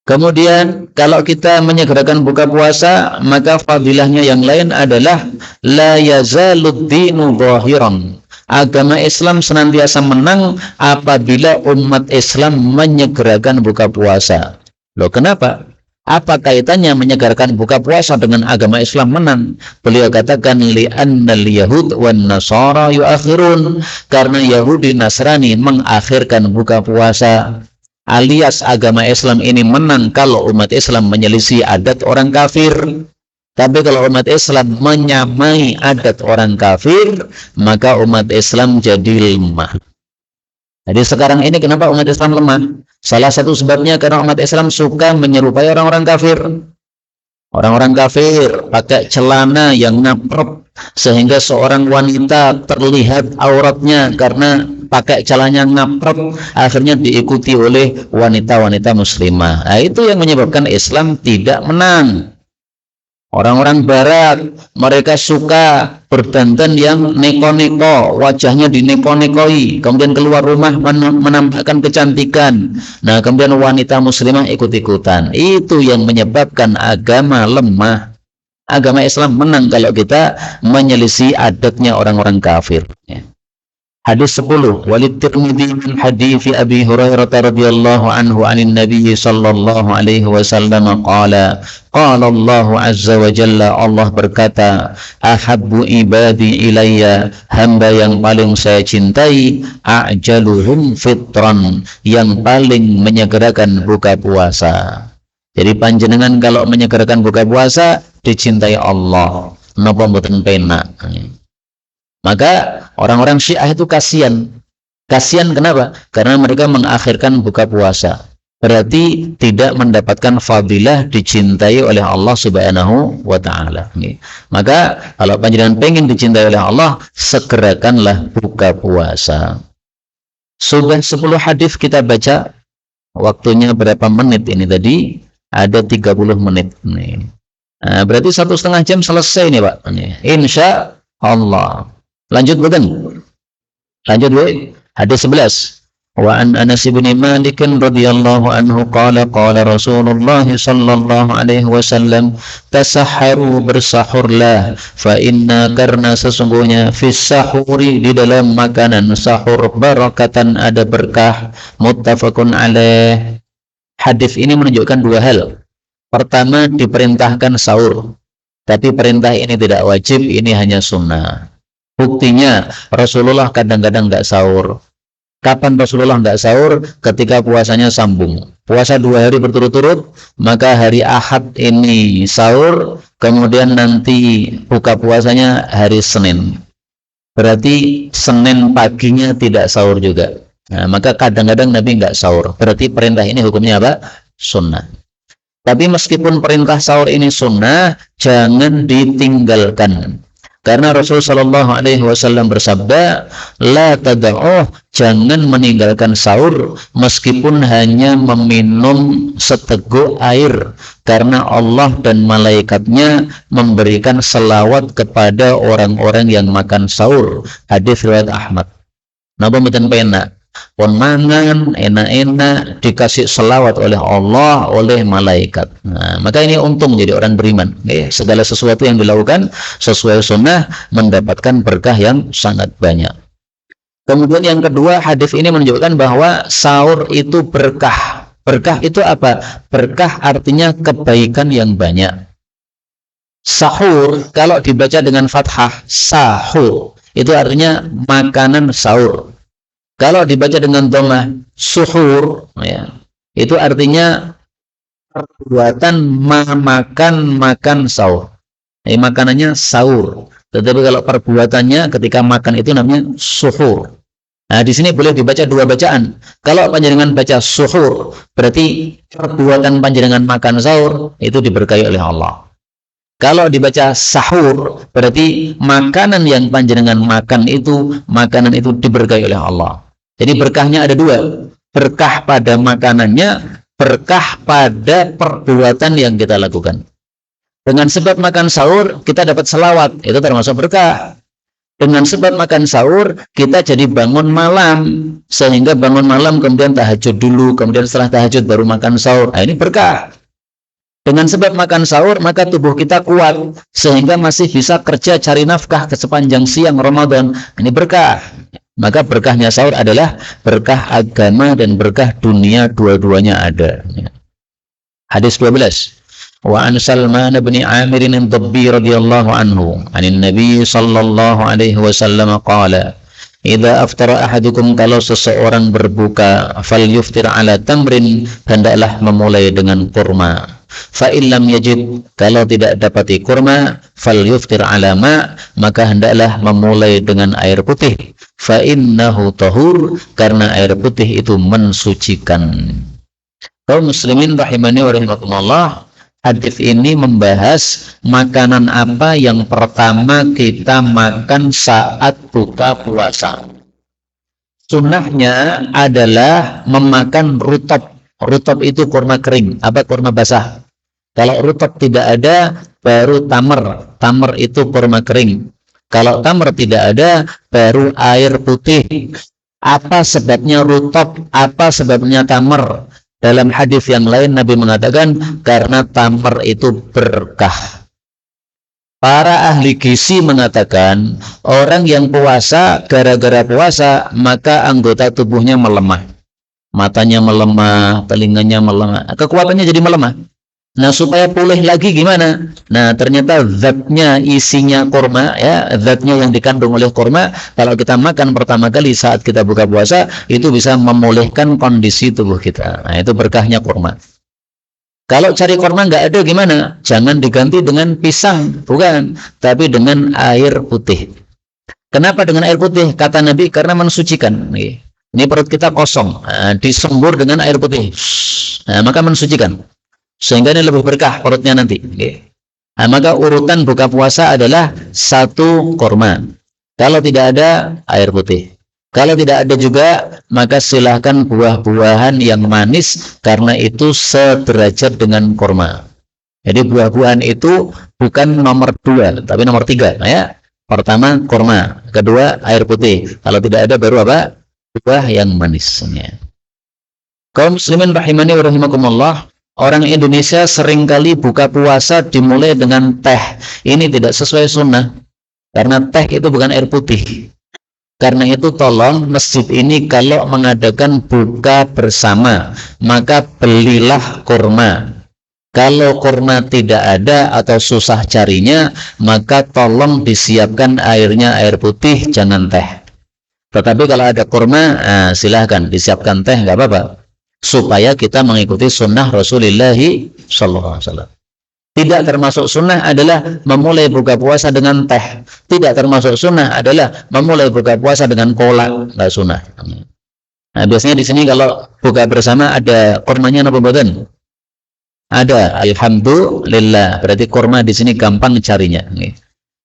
Kemudian kalau kita menyegerakan buka puasa, maka fadilahnya yang lain adalah la yazalud dinu zahiran. Agama Islam senantiasa menang apabila umat Islam menyegerakan buka puasa. Loh, kenapa? Apa kaitannya menyegerakan buka puasa dengan agama Islam menang? Beliau katakan li'annal yahud wan nasara yuakhirun, karena Yahudi Nasrani mengakhirkan buka puasa. Alias agama Islam ini menang kalau umat Islam menyelisih adat orang kafir. Tapi kalau umat Islam menyamai adat orang kafir, maka umat Islam jadi lemah. Jadi sekarang ini kenapa umat Islam lemah? Salah satu sebabnya karena umat Islam suka menyerupai orang-orang kafir. Orang-orang kafir pakai celana yang ngaprep sehingga seorang wanita terlihat auratnya karena pakai celananya ngaprep, akhirnya diikuti oleh wanita-wanita muslimah. Nah, itu yang menyebabkan Islam tidak menang. Orang-orang barat, mereka suka berdandan yang neko-neko, wajahnya dineko-nekoi, kemudian keluar rumah menampakkan kecantikan. Nah, kemudian wanita muslimah ikut-ikutan. Itu yang menyebabkan agama lemah. Agama Islam menang kalau kita menyelisih adatnya orang-orang kafir. Hadis 10, walid Tirmidzi min hadits Abi Hurairah radhiyallahu anhu 'anil Nabi sallallahu alaihi wasallam qala Allah azza wa jalla, Allah berkata, ahabbu ibadi ilayya, hamba yang paling saya cintai, a'jaluhum fitran, yang paling menyegerakan buka puasa. Jadi panjenengan kalau menyegerakan buka puasa dicintai Allah, napa mboten penak. Maka orang-orang Syiah itu kasihan. Kasihan kenapa? Karena mereka mengakhirkan buka puasa. berarti tidak mendapatkan fadilah dicintai oleh Allah Subhanahu wa taala. Maka kalau panjenengan pengen dicintai oleh Allah, segerakanlah buka puasa. Sudah 10 hadis kita baca. Waktunya berapa menit ini tadi? Ada 30 menit. Nah, berarti 1,5 jam selesai nih Pak. Insya Allah. Lanjut bukan? Lanjut Bu. Hadis 11. Wa an Anas bin Malik radhiyallahu anhu qala qala Rasulullah sallallahu alaihi wasallam tasahharu bersahurlah fa inna karena sesungguhnya fis sahuri di dalam makanan sahur barakatan ada berkah. Muttafaqun alaih. Hadis ini menunjukkan dua hal. Pertama, diperintahkan sahur, tapi perintah ini tidak wajib, ini hanya sunnah. Buktinya Rasulullah kadang-kadang nggak sahur. Kapan Rasulullah nggak sahur? Ketika puasanya sambung. Puasa 2 hari berturut-turut, maka hari Ahad ini sahur, kemudian nanti buka puasanya hari Senin. Berarti Senin paginya tidak sahur juga. Nah, maka kadang-kadang Nabi nggak sahur. Berarti perintah ini hukumnya apa? Sunnah. Tapi meskipun perintah sahur ini sunnah, jangan ditinggalkan. Karena Rasul Shallallahu Alaihi Wasallam bersabda, la tada'uh, jangan meninggalkan sahur meskipun hanya meminum seteguk air, karena Allah dan malaikatnya memberikan selawat kepada orang-orang yang makan sahur. Hadis riwayat Ahmad. Napa mboten penak? Pun mangan enak-enak dikasih selawat oleh Allah, oleh malaikat. Nah, maka ini untung jadi orang beriman. Segala sesuatu yang dilakukan sesuai sunnah mendapatkan berkah yang sangat banyak. Kemudian yang kedua, hadis ini menunjukkan bahwa sahur itu berkah. Berkah itu apa? Berkah artinya kebaikan yang banyak. Sahur kalau dibaca dengan fathah, sahur, itu artinya makanan sahur. Kalau dibaca dengan dhammah suhur, ya, itu artinya perbuatan makan sahur. Makanannya sahur. Tetapi kalau perbuatannya ketika makan itu namanya suhur. Nah, di sini boleh dibaca dua bacaan. Kalau panjenengan baca suhur, berarti perbuatan panjenengan makan sahur itu diberkahi oleh Allah. Kalau dibaca sahur, berarti makanan yang panjenengan makan itu, makanan itu diberkahi oleh Allah. Jadi berkahnya ada dua. Berkah pada makanannya, berkah pada perbuatan yang kita lakukan. Dengan sebab makan sahur, kita dapat selawat. Itu termasuk berkah. Dengan sebab makan sahur, kita jadi bangun malam. Sehingga bangun malam, kemudian tahajud dulu. Kemudian setelah tahajud baru makan sahur. Nah, ini berkah. Dengan sebab makan sahur, maka tubuh kita kuat. Sehingga masih bisa kerja cari nafkah ke sepanjang siang Ramadan. Ini berkah. Maka berkahnya sahur adalah berkah agama dan berkah dunia, dua-duanya ada. Hadis 12. Wa an Salman bin Amir ad-Dabbi radhiyallahu anhu, 'anil Nabi sallallahu alaihi wasallam qala, "Idza aftara ahadukum, kalau seseorang berbuka, falyuftir ala tamrin, hendaklah memulai dengan kurma. Fa illam yajid, kalau tidak dapati kurma, falyuftir ala ma, maka hendaklah memulai dengan air putih. Fa innahu tahur, karena air putih itu mensucikan." Kaum muslimin rahimani wa rahimakumullah, hadis ini membahas makanan apa yang pertama kita makan saat buka puasa. Sunnahnya adalah memakan rutab. Rutab itu kurma kering, apa kurma basah. Kalau rutab tidak ada, baru tamar. Tamar itu kurma kering. Kalau tamar tidak ada, baru air putih. Apa sebabnya rutab? Apa sebabnya tamar? Dalam hadis yang lain Nabi mengatakan karena tamar itu berkah. Para ahli gizi mengatakan orang yang puasa, gara-gara puasa maka anggota tubuhnya melemah. Matanya melemah, telinganya melemah, kekuatannya jadi melemah. Nah, supaya pulih lagi gimana? Nah, ternyata zatnya, isinya kurma, ya, zatnya yang dikandung oleh kurma, kalau kita makan pertama kali saat kita buka puasa, itu bisa memulihkan kondisi tubuh kita. Nah, itu berkahnya kurma. Kalau cari kurma nggak ada gimana? Jangan diganti dengan pisang, bukan, tapi dengan air putih. Kenapa dengan air putih? Kata Nabi, karena mensucikan. Ini perut kita kosong, disembur dengan air putih, maka mensucikan, sehingga ini lebih berkah perutnya nanti. Maka urutan buka puasa adalah 1 kurma. Kalau tidak ada, air putih. Kalau tidak ada juga, maka silahkan buah-buahan yang manis, karena itu sederajat dengan kurma. Jadi buah-buahan itu bukan nomor 2, tapi nomor 3. Ya. Pertama kurma, kedua air putih. Kalau tidak ada baru apa? Buah yang manisnya. Kaum muslimin rahimani wa rahimakumullah, orang Indonesia seringkali buka puasa dimulai dengan teh. Ini tidak sesuai sunnah, karena teh itu bukan air putih. Karena itu tolong masjid ini kalau mengadakan buka bersama, maka belilah kurma. Kalau kurma tidak ada atau susah carinya, maka tolong disiapkan airnya air putih, jangan teh. Tetapi kalau ada kurma, silahkan disiapkan teh, nggak apa-apa, supaya kita mengikuti sunnah Rasulullah SAW. Tidak termasuk sunnah adalah memulai buka puasa dengan teh. Tidak termasuk sunnah adalah memulai buka puasa dengan kolak, nggak sunnah. Nah, biasanya di sini kalau buka bersama ada kurmanya apa badan? Ada, alhamdulillah. Berarti kurma di sini gampang carinya.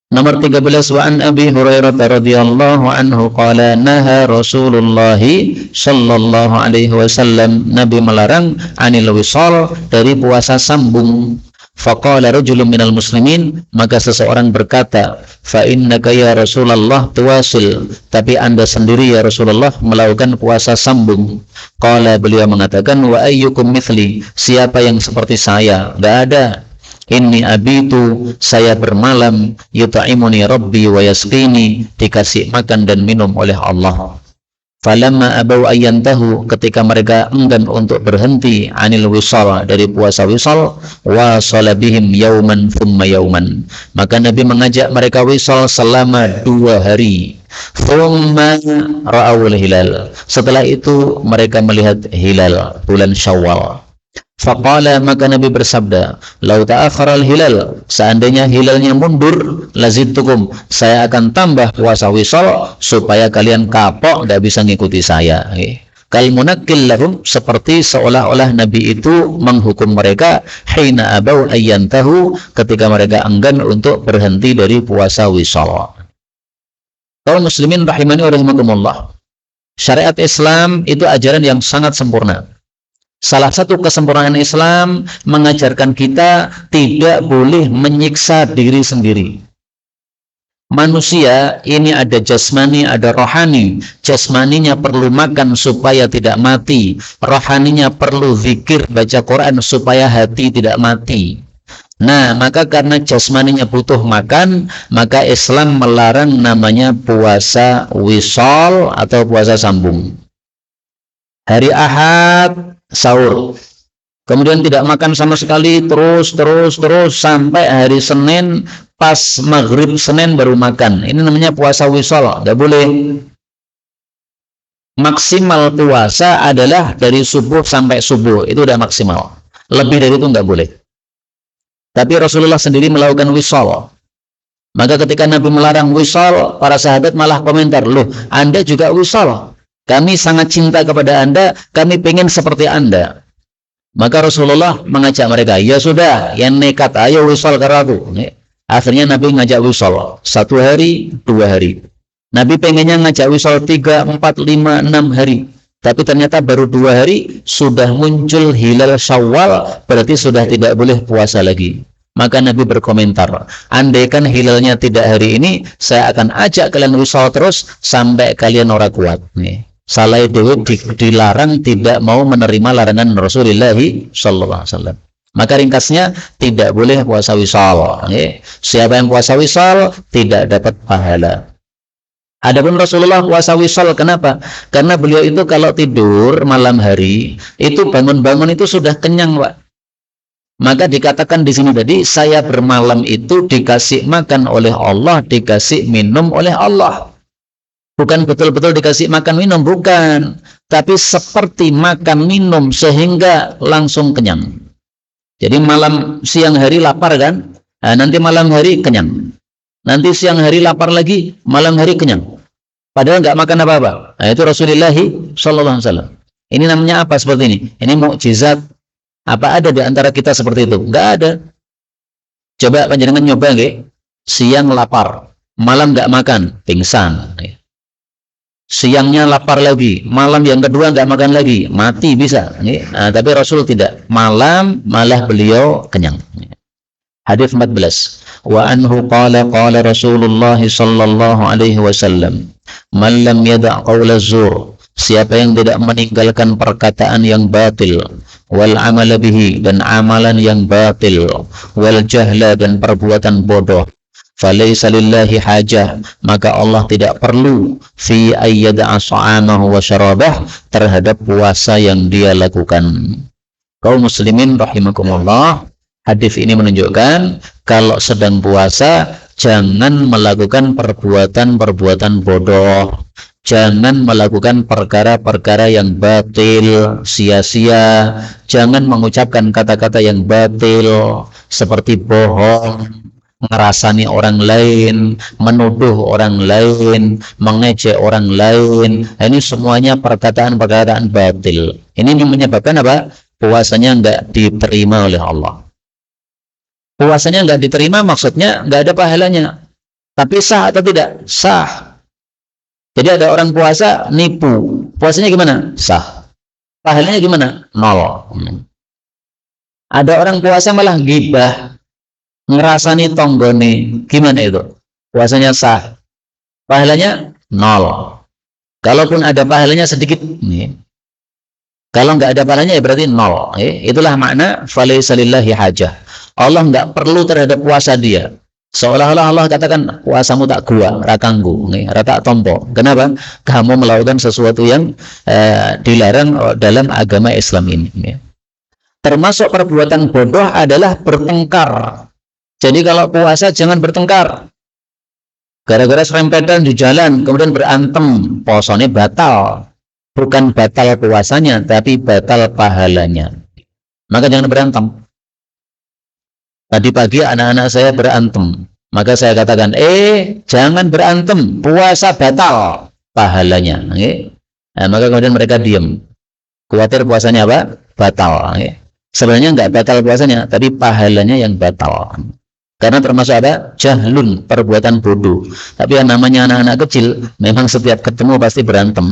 Nomor 13, wa an Abi Hurairah radhiyallahu anhu qala naha Rasulullah sallallahu alaihi wasallam, Nabi melarang anil wisal, dari puasa sambung. Faqala rajulun minal muslimin, maka seseorang berkata, fa innaka ya Rasulullah tuwasil, tapi Anda sendiri ya Rasulullah melakukan puasa sambung. Qala, beliau mengatakan, wa ayyukum mithli, siapa yang seperti saya? Enggak ada. Inni abitu, saya bermalam, yuta'imuni rabbi wa yasqini, dikasih makan dan minum oleh Allah. Falamma abau ayyantahu, ketika mereka enggan untuk berhenti, anil wisal, dari puasa wisal, wasala bihim yauman thumma yauman, maka Nabi mengajak mereka wisal selama 2 hari. Thumma ra'awul hilal, setelah itu mereka melihat hilal bulan Syawal. Faqala, maka Nabi bersabda, lau ta'akharal hilal, seandainya hilalnya mundur, lazidtukum, saya akan tambah puasa wisal supaya kalian kapok, tidak bisa ngikuti saya. Kal munakil lahum, seperti seolah-olah Nabi itu menghukum mereka, hina abau ayyantahu, ketika mereka enggan untuk berhenti dari puasa wisal. Kaum muslimin rahimani wa rahimakumullah, syariat Islam itu ajaran yang sangat sempurna. Salah satu kesempurnaan Islam mengajarkan kita tidak boleh menyiksa diri sendiri. Manusia ini ada jasmani, ada rohani. Jasmaninya perlu makan supaya tidak mati. Rohaninya perlu zikir, baca Quran supaya hati tidak mati. Nah, maka karena jasmaninya butuh makan, maka Islam melarang namanya puasa wisal atau puasa sambung. Hari Ahad sahur, kemudian tidak makan sama sekali, terus sampai hari Senin, pas maghrib Senin baru makan. Ini namanya puasa wisal, tidak boleh. Maksimal puasa adalah dari subuh sampai subuh, itu udah maksimal. Lebih dari itu nggak boleh. Tapi Rasulullah sendiri melakukan wisal. Maka ketika Nabi melarang wisal, para sahabat malah komentar, loh, Anda juga wisal? Kami sangat cinta kepada Anda, kami pengen seperti Anda. Maka Rasulullah mengajak mereka, ya sudah, yang nekat, ayo wisal ke aku. Akhirnya Nabi ngajak wisal 1 hari, 2 hari. Nabi pengennya ngajak wisal 3, 4, 5, 6 hari. Tapi ternyata baru 2 hari sudah muncul hilal Syawal, berarti sudah tidak boleh puasa lagi. Maka Nabi berkomentar, andaikan hilalnya tidak hari ini, saya akan ajak kalian wisal terus sampai kalian ora kuat. Salah dewi dilarang, tidak mau menerima larangan Rasulullah SAW. Maka ringkasnya, tidak boleh puasa wisal. Siapa yang puasa wisal tidak dapat pahala. Adapun Rasulullah puasa wisal, kenapa? Karena beliau itu kalau tidur malam hari, itu bangun-bangun itu sudah kenyang, Pak. Maka dikatakan di sini tadi, saya bermalam itu dikasih makan oleh Allah, dikasih minum oleh Allah. Bukan betul-betul dikasih makan minum, bukan. Tapi seperti makan minum sehingga langsung kenyang. Jadi siang hari lapar kan? Nah, nanti malam hari kenyang. Nanti siang hari lapar lagi, malam hari kenyang. padahal nggak makan apa-apa. Nah, itu Rasulullah sallallahu alaihi wasallam. Ini namanya apa seperti ini? Ini mukjizat. Apa ada di antara kita seperti itu? Nggak ada. Coba panjenengan nyoba nggih. Siang lapar, malam nggak makan, pingsan. Siangnya lapar lagi, malam yang kedua nggak makan lagi, mati bisa. Nah, tapi Rasul tidak. Malam malah beliau kenyang. Hadis 14. Wa anhu qala qala Rasulullah sallallahu alaihi wasallam, "Man lam yada' qaula zur." Siapa yang tidak meninggalkan perkataan yang batil, wal amala bihi, dan amalan yang batil, wal jahla, dan perbuatan bodoh, falaysa lillahi hajah, maka Allah tidak perlu fi ayyada'a sha'amahu wa syarabah, terhadap puasa yang dia lakukan. Kaum muslimin rahimakumullah, hadis ini menunjukkan kalau sedang puasa jangan melakukan perbuatan-perbuatan bodoh, jangan melakukan perkara-perkara yang batil, sia-sia, jangan mengucapkan kata-kata yang batil seperti bohong, ngerasani orang lain, menuduh orang lain, mengejek orang lain. Ini semuanya perkataan-perkataan batil. Ini yang menyebabkan apa? Puasanya nggak diterima oleh Allah. Puasanya nggak diterima maksudnya nggak ada pahalanya. Tapi sah atau tidak? Sah. Jadi ada orang puasa nipu, puasanya gimana? Sah. Pahalanya gimana? Nol. Ada orang puasa malah gibah, ngerasani tonggone, gimana itu? Puasanya sah. Pahalanya nol. Kalaupun ada pahalanya sedikit, kalau nggak ada pahalanya ya berarti nol. Itulah makna falaysa lillahi hajah. Allah nggak perlu terhadap puasa dia. Seolah-olah Allah katakan puasamu tak gua, rakanggu, rata tompo. Kenapa? Kamu melakukan sesuatu yang dilarang dalam agama Islam ini. Termasuk perbuatan bodoh adalah bertengkar. Jadi kalau puasa jangan bertengkar. Gara-gara serempetan di jalan kemudian berantem, puasanya batal. Bukan batal puasanya, tapi batal pahalanya. Maka jangan berantem. Tadi pagi anak-anak saya berantem, maka saya katakan, jangan berantem, puasa batal pahalanya. Maka kemudian mereka diam, khawatir puasanya apa? Batal. Sebenarnya nggak batal puasanya, tapi pahalanya yang batal. Karena termasuk ada jahlun, perbuatan bodoh. Tapi yang namanya anak-anak kecil, memang setiap ketemu pasti berantem.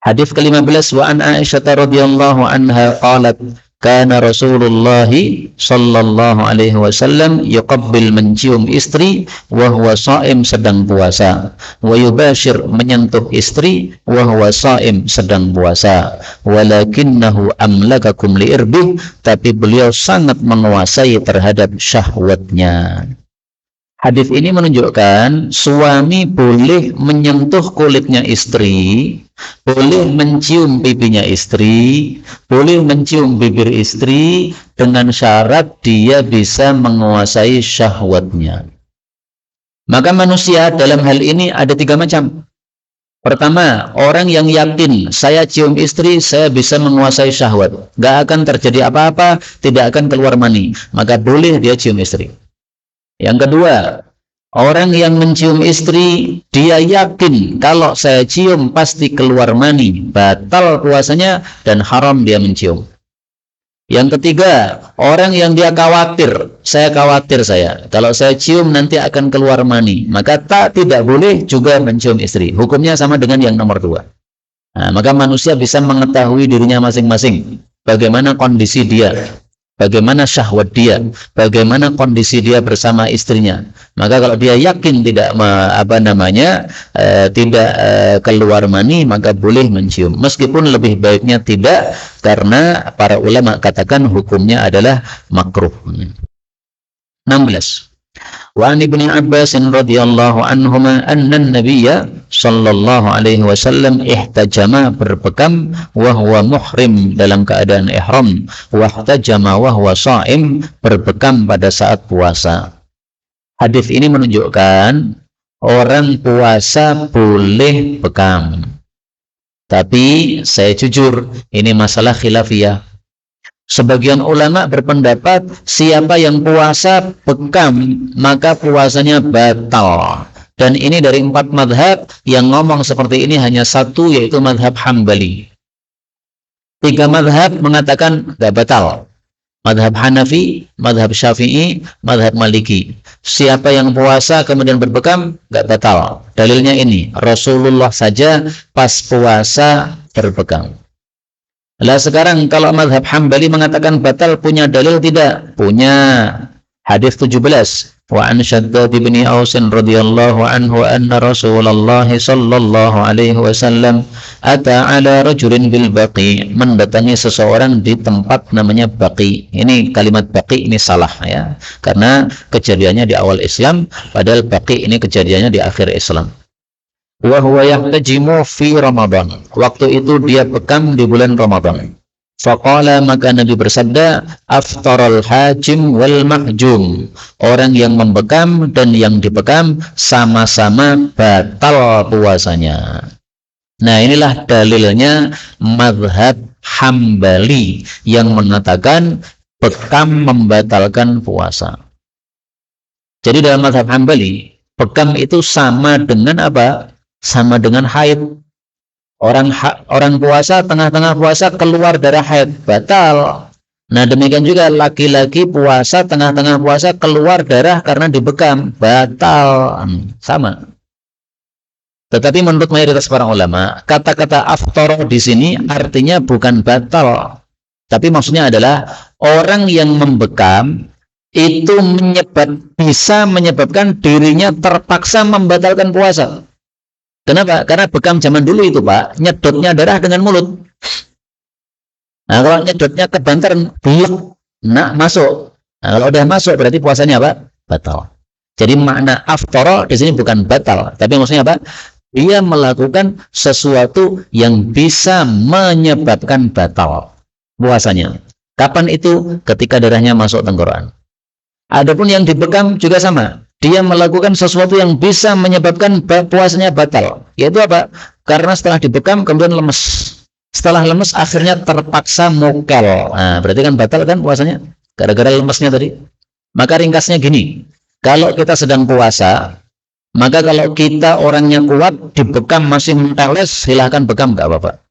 Hadis ke-15, wa an Aisyah radhiyallahu anha qalat, kana Rasulullah sallallahu alaihi wasallam yuqabbil, mencium istri wa huwa shaim, sedang puasa, wa yubashir, menyentuh istri wa huwa shaim, sedang puasa, walakinnahu amlakakum li irbih, tapi beliau sangat menguasai terhadap syahwatnya. Hadis ini menunjukkan suami boleh menyentuh kulitnya istri, boleh mencium pipinya istri, boleh mencium bibir istri, dengan syarat dia bisa menguasai syahwatnya. Maka manusia dalam hal ini ada 3 macam. Pertama, orang yang yakin saya cium istri, saya bisa menguasai syahwat, gak akan terjadi apa-apa, tidak akan keluar mani, maka boleh dia cium istri. Yang kedua, orang yang mencium istri, dia yakin kalau saya cium pasti keluar mani, batal puasanya dan haram dia mencium. Yang ketiga, orang yang dia khawatir, kalau saya cium nanti akan keluar mani, maka tidak boleh juga mencium istri. Hukumnya sama dengan yang nomor 2. Nah, maka manusia bisa mengetahui dirinya masing-masing, bagaimana kondisi dia, bagaimana syahwat dia, bagaimana kondisi dia bersama istrinya. Maka kalau dia yakin tidak keluar mani, maka boleh mencium. Meskipun lebih baiknya tidak, karena para ulama katakan hukumnya adalah makruh. 16. Wa an Ibnu Abbas radhiyallahu anhuma anna an-nabiyya sallallahu alaihi wasallam ihtajama, berbekam, wa huwa muhrim, dalam keadaan ihram, wa ihtajama wa huwa shaim, berbekam pada saat puasa. Hadis ini menunjukkan orang puasa boleh bekam. Tapi saya jujur, ini masalah khilafiyah. Sebagian ulama berpendapat siapa yang puasa bekam maka puasanya batal. Dan ini dari 4 madhab yang ngomong seperti ini hanya satu, yaitu madhab Hambali. 3 madhab mengatakan gak batal. Madhab Hanafi, madhab Syafi'i, madhab Maliki. Siapa yang puasa kemudian berbekam, gak batal. Dalilnya ini, Rasulullah saja pas puasa berbekam. Lah sekarang kalau madhab Hambali mengatakan batal, punya dalil tidak? Punya. Hadis 17. Wa an Shaddad bin Aus radhiyallahu anhu anna Rasulullah sallallahu alaihi wasallam ata ala rajulin bil Baqi, mendatangi seseorang di tempat namanya Baqi. Ini kalimat Baqi ini salah ya, karena kejadiannya di awal Islam, padahal Baqi ini kejadiannya di akhir Islam. Wa huwa yahtajimu fi Ramadan. Waktu itu dia bekam di bulan Ramadan. Faqala, maka Nabi bersabda, aftaral hajim wal mahjum. Orang yang membekam dan yang dibekam sama-sama batal puasanya. Nah, inilah dalilnya mazhab Hambali yang mengatakan bekam membatalkan puasa. Jadi dalam mazhab Hambali, bekam itu sama dengan apa? Sama dengan haid. Orang puasa, tengah-tengah puasa keluar darah haid, batal. Nah, demikian juga laki-laki puasa, tengah-tengah puasa keluar darah karena dibekam, batal. Sama. Tetapi menurut mayoritas para ulama, kata-kata aftara di sini artinya bukan batal, tapi maksudnya adalah orang yang membekam itu bisa menyebabkan dirinya terpaksa membatalkan puasa. Kenapa? Karena bekam zaman dulu itu, Pak, nyedotnya darah dengan mulut. Nah, kalau nyedotnya kebantaran, belek, masuk. Nah, kalau udah masuk berarti puasanya apa? Batal. Jadi makna aftara di sini bukan batal, tapi maksudnya apa? Dia melakukan sesuatu yang bisa menyebabkan batal puasanya. Kapan itu? Ketika darahnya masuk tenggorokan. Adapun yang dibekam juga sama. Dia melakukan sesuatu yang bisa menyebabkan puasanya batal. Yaitu apa? Karena setelah dibekam kemudian lemes. Setelah lemes akhirnya terpaksa mokel. Nah, berarti kan batal kan puasanya? Gara-gara lemesnya tadi. Maka ringkasnya gini. Kalau kita sedang puasa, maka kalau kita orangnya kuat, dibekam masih menteles, silahkan bekam, nggak apa-apa.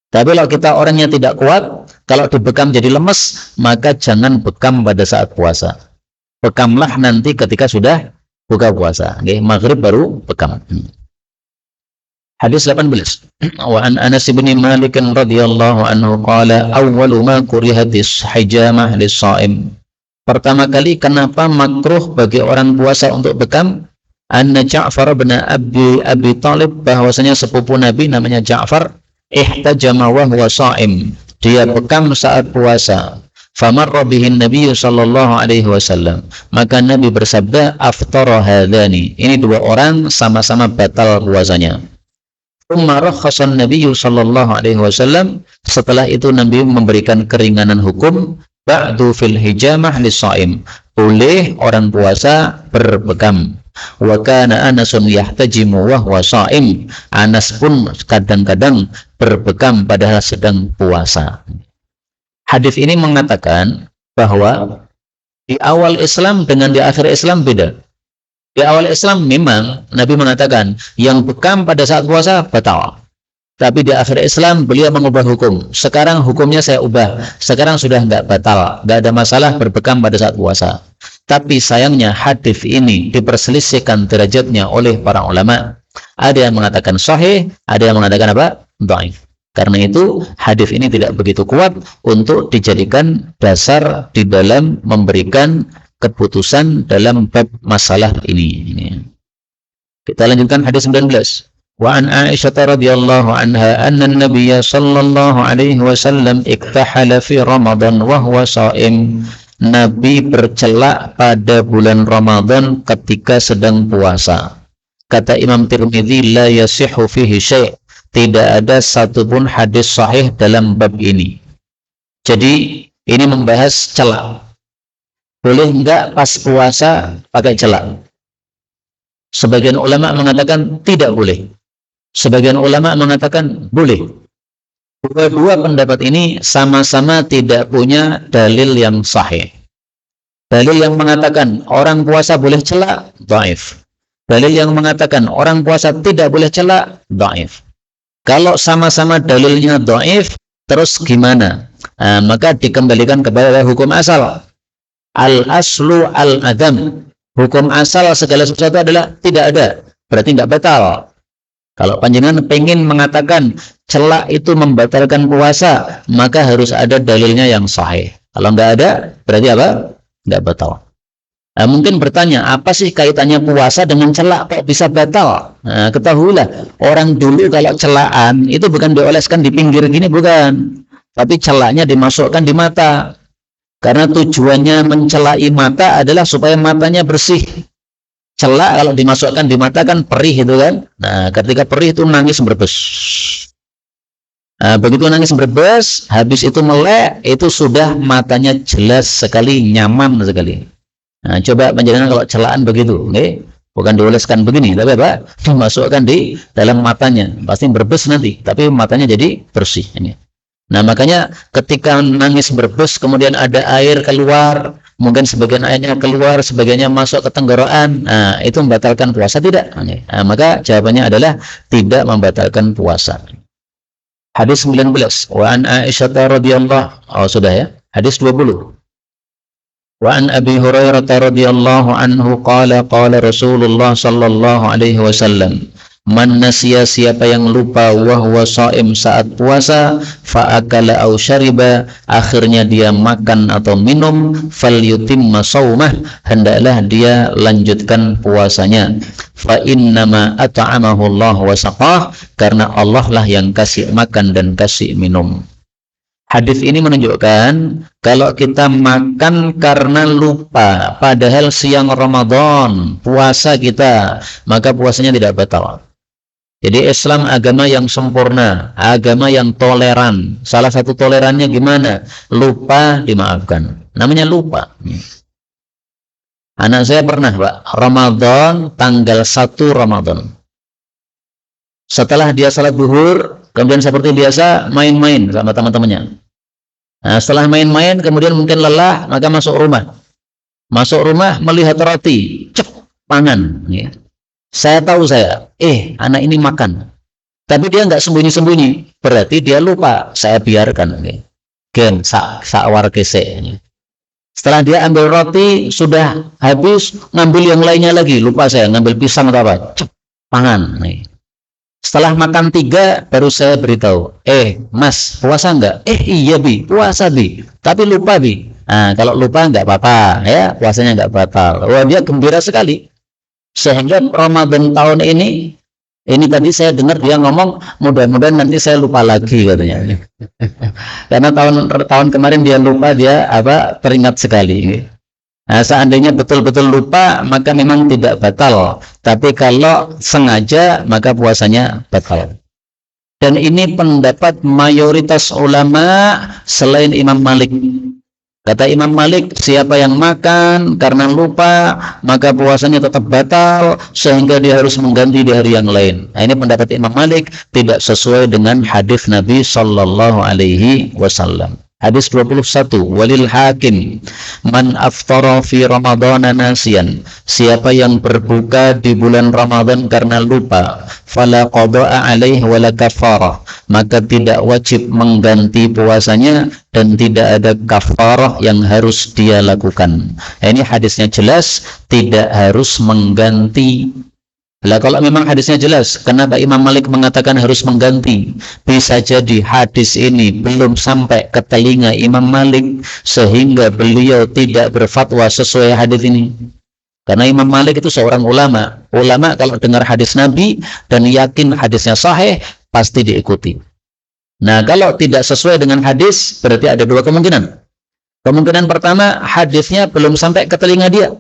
Tapi kalau kita orangnya tidak kuat, kalau dibekam jadi lemes, maka jangan bekam pada saat puasa. Bekamlah nanti ketika sudah buka puasa. Okay? Maghrib baru bekam. Hadis 18. Wa an Anas bin Malik radhiyallahu anhu qala awwalu ma kurihatis hijamah lis-shaim. Pertama kali kenapa makruh bagi orang puasa untuk bekam? Anna Ja'far bin Abi Talib, bahwasanya sepupu Nabi namanya Ja'far, ihtajama wa huwa shaim. Dia bekam saat puasa. Famarra bihin Nabi sallallahu alaihi wasallam. Maka Nabi bersabda, aftara hadani. Ini dua orang sama-sama batal puasanya. Umma rakhasan Nabi sallallahu alaihi wasallam. Setelah itu Nabi memberikan keringanan hukum ba'du fil hijamah lis-shaim. Boleh orang puasa berbekam. Wa kana Anasun yahtajimu wa huwa shaim. Anas pun kadang-kadang berbekam padahal sedang puasa. Hadis ini mengatakan bahwa di awal Islam dengan di akhir Islam beda. Di awal Islam memang Nabi mengatakan yang bekam pada saat puasa batal. Tapi di akhir Islam beliau mengubah hukum. Sekarang hukumnya saya ubah. Sekarang sudah nggak batal, nggak ada masalah berbekam pada saat puasa. Tapi sayangnya hadis ini diperselisihkan derajatnya oleh para ulama. Ada yang mengatakan sahih, ada yang mengatakan apa? Dhaif. Karena itu hadis ini tidak begitu kuat untuk dijadikan dasar di dalam memberikan keputusan dalam bab masalah ini. Kita lanjutkan hadis 19. Wa an Aisyah radhiyallahu anha anna an-nabiy sallallahu alaihi wasallam iktahala fi Ramadan wa huwa shaim. Nabi bercelak pada bulan Ramadan ketika sedang puasa. Kata Imam Tirmidzi, la yasihhu fihi syai'. Tidak ada satupun hadis sahih dalam bab ini. Jadi ini membahas celak. Boleh enggak pas puasa pakai celak? Sebagian ulama mengatakan tidak boleh. Sebagian ulama mengatakan boleh. Dua pendapat ini sama-sama tidak punya dalil yang sahih. Dalil yang mengatakan orang puasa boleh celak, dhaif. Dalil yang mengatakan orang puasa tidak boleh celak, dhaif. Kalau sama-sama dalilnya dhaif, terus gimana? Maka dikembalikan kepada hukum asal. Al-aslu al-adam. Hukum asal segala sesuatu adalah tidak ada. Berarti tidak batal. Kalau panjenengan pengen mengatakan celak itu membatalkan puasa, maka harus ada dalilnya yang sahih. Kalau nggak ada, berarti apa? Nggak batal. Mungkin bertanya, apa sih kaitannya puasa dengan celak kok bisa batal? Ketahuilah, orang dulu kalau celaan itu bukan dioleskan di pinggir gini, bukan. Tapi celaknya dimasukkan di mata. Karena tujuannya mencelai mata adalah supaya matanya bersih. Celak kalau dimasukkan di mata kan perih itu kan. Nah, ketika perih itu nangis berbes. Begitu nangis berbes, habis itu melek, itu sudah matanya jelas sekali, nyaman sekali. Nah, coba panjenengan kalau celaan begitu, okay? Bukan dioleskan begini, tapi apa? Dimasukkan di dalam matanya, pasti berbes nanti, tapi matanya jadi bersih. Ini. Nah, makanya ketika nangis berbes, kemudian ada air keluar, mungkin sebagian airnya keluar, sebagiannya masuk ke tenggorokan, itu membatalkan puasa tidak? Nah, maka jawabannya adalah tidak membatalkan puasa. Hadis 19, wa an Aisyah radhiyallahu, sudah ya. Hadis 20. Wa an Abi Hurairah radhiyallahu anhu qala Rasulullah sallallahu alaihi wasallam, man nasiya, siapa yang lupa wa huwa shaim saat puasa, fa akala aw syariba, akhirnya dia makan atau minum, falyutimma shaumah, hendaklah dia lanjutkan puasanya. Fa innama at'amahu Allah wa saqah, karena Allah lah yang kasih makan dan kasih minum. Hadis ini menunjukkan kalau kita makan karena lupa, padahal siang Ramadan puasa kita, maka puasanya tidak batal. Jadi Islam agama yang sempurna, agama yang toleran. Salah satu tolerannya gimana? Lupa dimaafkan. Namanya lupa. Anak saya pernah, Pak, Ramadan tanggal 1 Ramadan. Setelah dia salat zuhur, kemudian seperti biasa main-main sama teman-temannya. Nah, setelah main-main kemudian mungkin lelah, maka masuk rumah. Masuk rumah melihat roti, cep, pangan. Ya. Saya tahu anak ini makan. Tapi dia nggak sembunyi-sembunyi. Berarti dia lupa. Saya biarkan. Gen, sakwar kese. Setelah dia ambil roti, sudah habis, ngambil yang lainnya lagi. Lupa saya, ngambil pisang atau apa. Cep, pangan. Nih. Setelah makan 3, baru saya beritahu, mas, puasa enggak? Iya, Bi, puasa, Bi. Tapi lupa, Bi. Nah, kalau lupa enggak apa-apa, ya, puasanya enggak batal. Wah, dia gembira sekali. Sehingga Ramadan tahun ini tadi saya dengar dia ngomong, mudah-mudahan nanti saya lupa lagi, katanya. Karena tahun kemarin dia lupa, dia teringat sekali. Nah, seandainya betul-betul lupa, maka memang tidak batal. Tapi kalau sengaja, maka puasanya batal. Dan ini pendapat mayoritas ulama selain Imam Malik. Kata Imam Malik, siapa yang makan karena lupa, maka puasanya tetap batal, sehingga dia harus mengganti di hari yang lain. Nah, ini pendapat Imam Malik tidak sesuai dengan hadis Nabi Sallallahu Alaihi Wasallam. Hadis 21, walil hakim, man aftara fi ramadhana nasiyan, siapa yang berbuka di bulan Ramadan karena lupa, fala qada'a alaihi wala kafarah, maka tidak wajib mengganti puasanya dan tidak ada kafarah yang harus dia lakukan. Ini hadisnya jelas, tidak harus mengganti. Lah kalau memang hadisnya jelas, kenapa Imam Malik mengatakan harus mengganti? Bisa jadi hadis ini belum sampai ke telinga Imam Malik sehingga beliau tidak berfatwa sesuai hadis ini. Karena Imam Malik itu seorang ulama. Ulama kalau dengar hadis Nabi dan yakin hadisnya sahih, pasti diikuti. Nah, kalau tidak sesuai dengan hadis, berarti ada 2 kemungkinan. Kemungkinan pertama, hadisnya belum sampai ke telinga dia.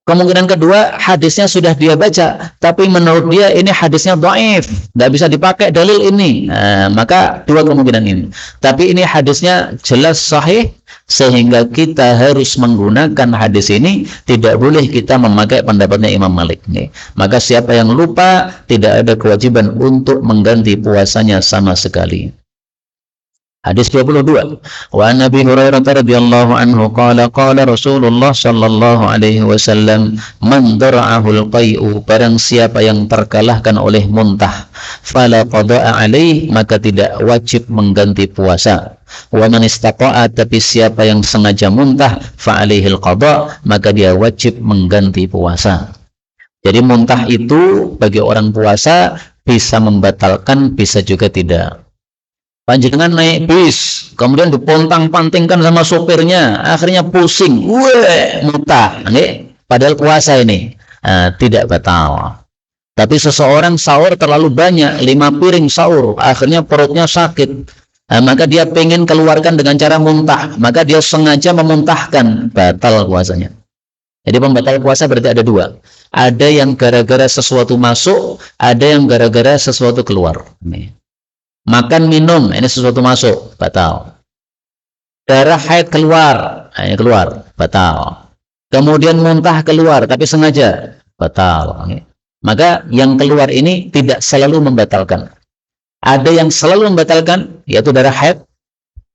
Kemungkinan kedua, hadisnya sudah dia baca, tapi menurut dia ini hadisnya dhaif, tidak bisa dipakai dalil ini. Nah, maka 2 kemungkinan ini. Tapi ini hadisnya jelas sahih, sehingga kita harus menggunakan hadis ini, tidak boleh kita memakai pendapatnya Imam Malik. Nih. Maka siapa yang lupa, tidak ada kewajiban untuk mengganti puasanya sama sekali. Hadis 22. Wa Nabi Hurairah radhiyallahu anhu qala qala Rasulullah sallallahu alaihi wasallam man dara'ahul qai'u, barang siapa yang terkalahkan oleh muntah, fala qada'a alaih, maka tidak wajib mengganti puasa. Wa man istaqa'a, tapi siapa yang sengaja muntah, fa alaihil qada', maka dia wajib mengganti puasa. Jadi muntah itu bagi orang puasa bisa membatalkan, bisa juga tidak. Panjenengan naik bis, kemudian dipontang-pantingkan sama sopirnya, akhirnya pusing, muntah, padahal puasa ini, tidak batal. Tapi seseorang sahur terlalu banyak, 5 piring sahur, akhirnya perutnya sakit, maka dia pengen keluarkan dengan cara muntah, maka dia sengaja memuntahkan, batal puasanya. Jadi pembatal puasa berarti ada 2. Ada yang gara-gara sesuatu masuk, ada yang gara-gara sesuatu keluar. Makan minum, ini sesuatu masuk, batal. Darah haid keluar, ini keluar, batal. Kemudian muntah keluar, tapi sengaja, batal. Maka yang keluar ini tidak selalu membatalkan. Ada yang selalu membatalkan, yaitu darah haid,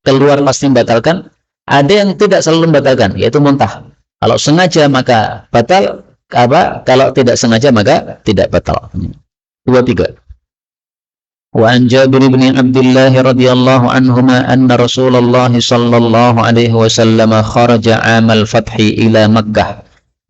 keluar pasti membatalkan. Ada yang tidak selalu membatalkan, yaitu muntah. Kalau sengaja maka batal, kalau tidak sengaja maka tidak batal. 23. Wa an Jabir bin Abdullah radhiyallahu anhuma anna Rasulullah sallallahu alaihi wasallam kharaja amal fathi ila Makkah.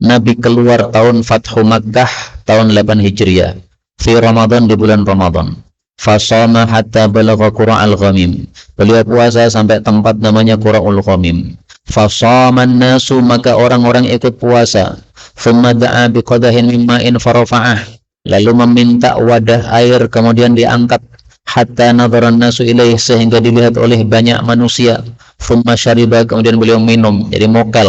Nabi keluar tahun Fathu Makkah tahun 8 Hijriah fi Ramadan, di bulan Ramadan. Fasama hatta balagha Qura'al Ghamim. Beliau puasa sampai tempat namanya Qura'ul Ghamim. Fasaman nasu, maka orang-orang ikut puasa. Thumma da'a biqadahin mimma'in farafa'ah, lalu meminta wadah air, kemudian diangkat. Hatta nadharan nasu ilaih, sehingga dilihat oleh banyak manusia. Thumma syariba, kemudian beliau minum, jadi mokel.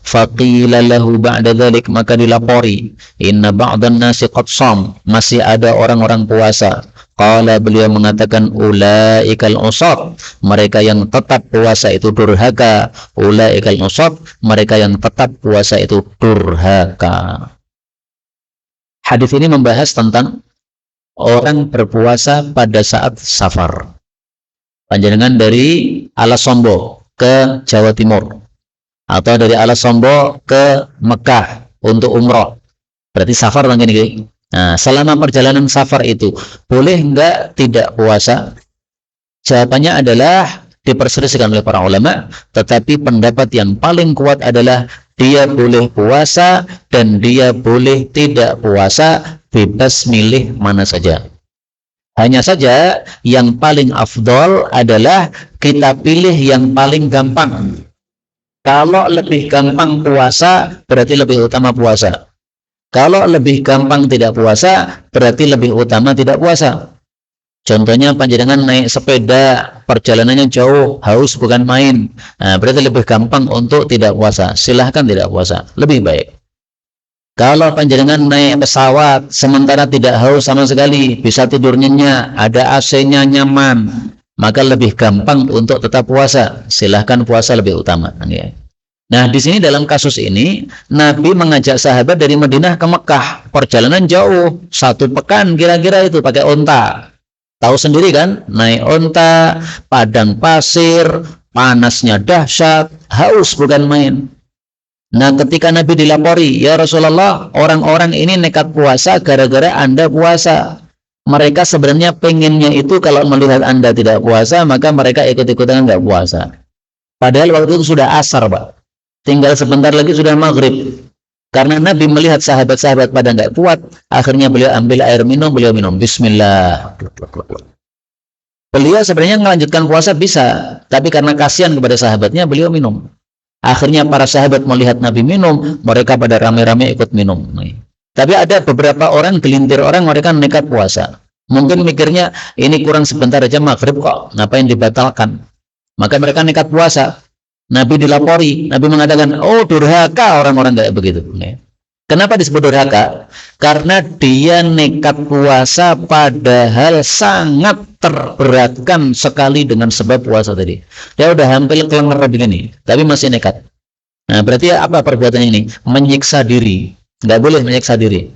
Faqila lahu ba'da dhalik, maka dilapori, inna ba'dan nasi qad sham, masih ada orang-orang puasa. Qala, beliau mengatakan, ulaikal usat, mereka yang tetap puasa itu durhaka. Ulaikal usat, mereka yang tetap puasa itu durhaka. Hadis ini membahas tentang orang berpuasa pada saat safar. Panjenengan dari Alasombo ke Jawa Timur, atau dari Alasombo ke Mekah untuk umroh, berarti safar kan ini. Nah, selama perjalanan safar itu boleh enggak tidak puasa? Jawabannya adalah diperselisihkan oleh para ulama, tetapi pendapat yang paling kuat adalah dia boleh puasa dan dia boleh tidak puasa, bebas milih mana saja. Hanya saja yang paling afdol adalah kita pilih yang paling gampang. Kalau lebih gampang puasa, berarti lebih utama puasa. Kalau lebih gampang tidak puasa, berarti lebih utama tidak puasa. Contohnya panjenengan naik sepeda, perjalanannya jauh, haus bukan main. Nah, berarti lebih gampang untuk tidak puasa. Silahkan tidak puasa, lebih baik. Kalau panjenengan naik pesawat, sementara tidak haus sama sekali, bisa tidur nyenyak, ada AC-nya nyaman, maka lebih gampang untuk tetap puasa. Silahkan puasa lebih utama. Nah, di sini dalam kasus ini, Nabi mengajak sahabat dari Madinah ke Mekah. Perjalanan jauh, 1 pekan kira-kira itu pakai onta. Tahu sendiri kan, naik onta, padang pasir, panasnya dahsyat, haus bukan main. Nah, ketika Nabi dilapori, ya Rasulullah, orang-orang ini nekat puasa gara-gara Anda puasa. Mereka sebenarnya pengennya itu kalau melihat Anda tidak puasa, maka mereka ikut-ikutan nggak puasa. Padahal waktu itu sudah asar, Pak. Tinggal sebentar lagi sudah maghrib. Karena Nabi melihat sahabat-sahabat pada nggak kuat, akhirnya beliau ambil air minum, beliau minum. Bismillah. Beliau sebenarnya melanjutkan puasa bisa, tapi karena kasihan kepada sahabatnya, beliau minum. Akhirnya para sahabat melihat Nabi minum, mereka pada rame-rame ikut minum. Tapi ada beberapa orang, gelintir orang, mereka nekat puasa. Mungkin mikirnya, ini kurang sebentar aja maghrib kok, ngapain dibatalkan? Maka mereka nekat puasa. Nabi dilapori, Nabi mengatakan, oh durhaka orang-orang kayak begitu. Kenapa disebut durhaka? Karena dia nekat puasa padahal sangat terberatkan sekali dengan sebab puasa tadi. Dia udah hampir kelenger begini, tapi masih nekat. Nah, berarti apa perbuatan ini? Menyiksa diri. Nggak boleh menyiksa diri.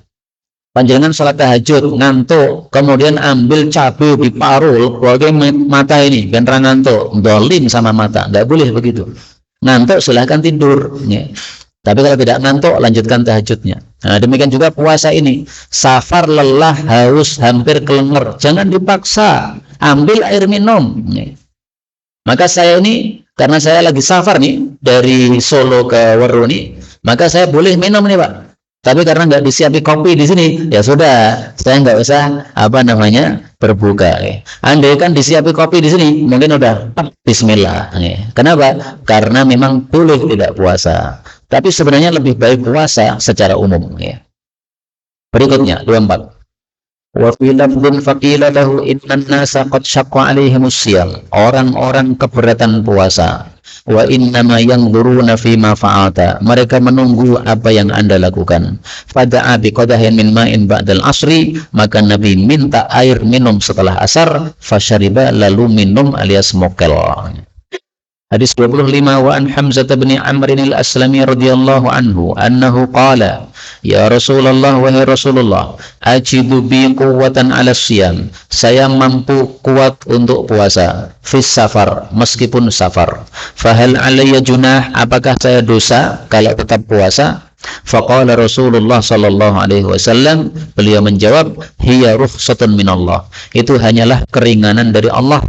Panjenengan sholat tahajud ngantuk, kemudian ambil cabai diparul bagai mata ini, beneran ngantuk, dolim sama mata, nggak boleh begitu. Ngantuk silahkan tidur, ya. Tapi kalau tidak ngantuk lanjutkan tahajudnya. Nah, demikian juga puasa ini, safar, lelah, haus, hampir kelenger, jangan dipaksa, ambil air minum. Ya. Maka saya ini, karena saya lagi safar nih dari Solo ke Weru nih, maka saya boleh minum nih Pak. Tapi karena nggak disiapin kopi di sini, ya sudah, saya nggak usah berbuka. Andai kan disiapin kopi di sini, mungkin udah Bismillah. Kenapa? Karena memang boleh tidak puasa. Tapi sebenarnya lebih baik puasa secara umum. Berikutnya 24. Wa fi lafdhin faqila lahu innan nasa qad syaqqa 'alaihimus siyam. Orang-orang keberatan puasa. Wa innama yanzuruna fima fa'alta. Mereka menunggu apa yang Anda lakukan. Fada'a biqadahin min ma'in ba'dal asri, maka Nabi minta air minum setelah asar, fasyariba, lalu minum alias mokel. Hadis 25, wa an Hamzah bin Amr al-Aslami radhiyallahu anhu annahu qala ya Rasulullah, wahai Rasulullah, ajidu bi quwwatan 'ala siyam, saya mampu kuat untuk puasa, fis safar, meskipun safar, fahal alayya junah, apakah saya dosa kalau tetap puasa? Faqala Rasulullah sallallahu alaihi wasallam, beliau menjawab, hiya rukhsatun minallah, itu hanyalah keringanan dari Allah.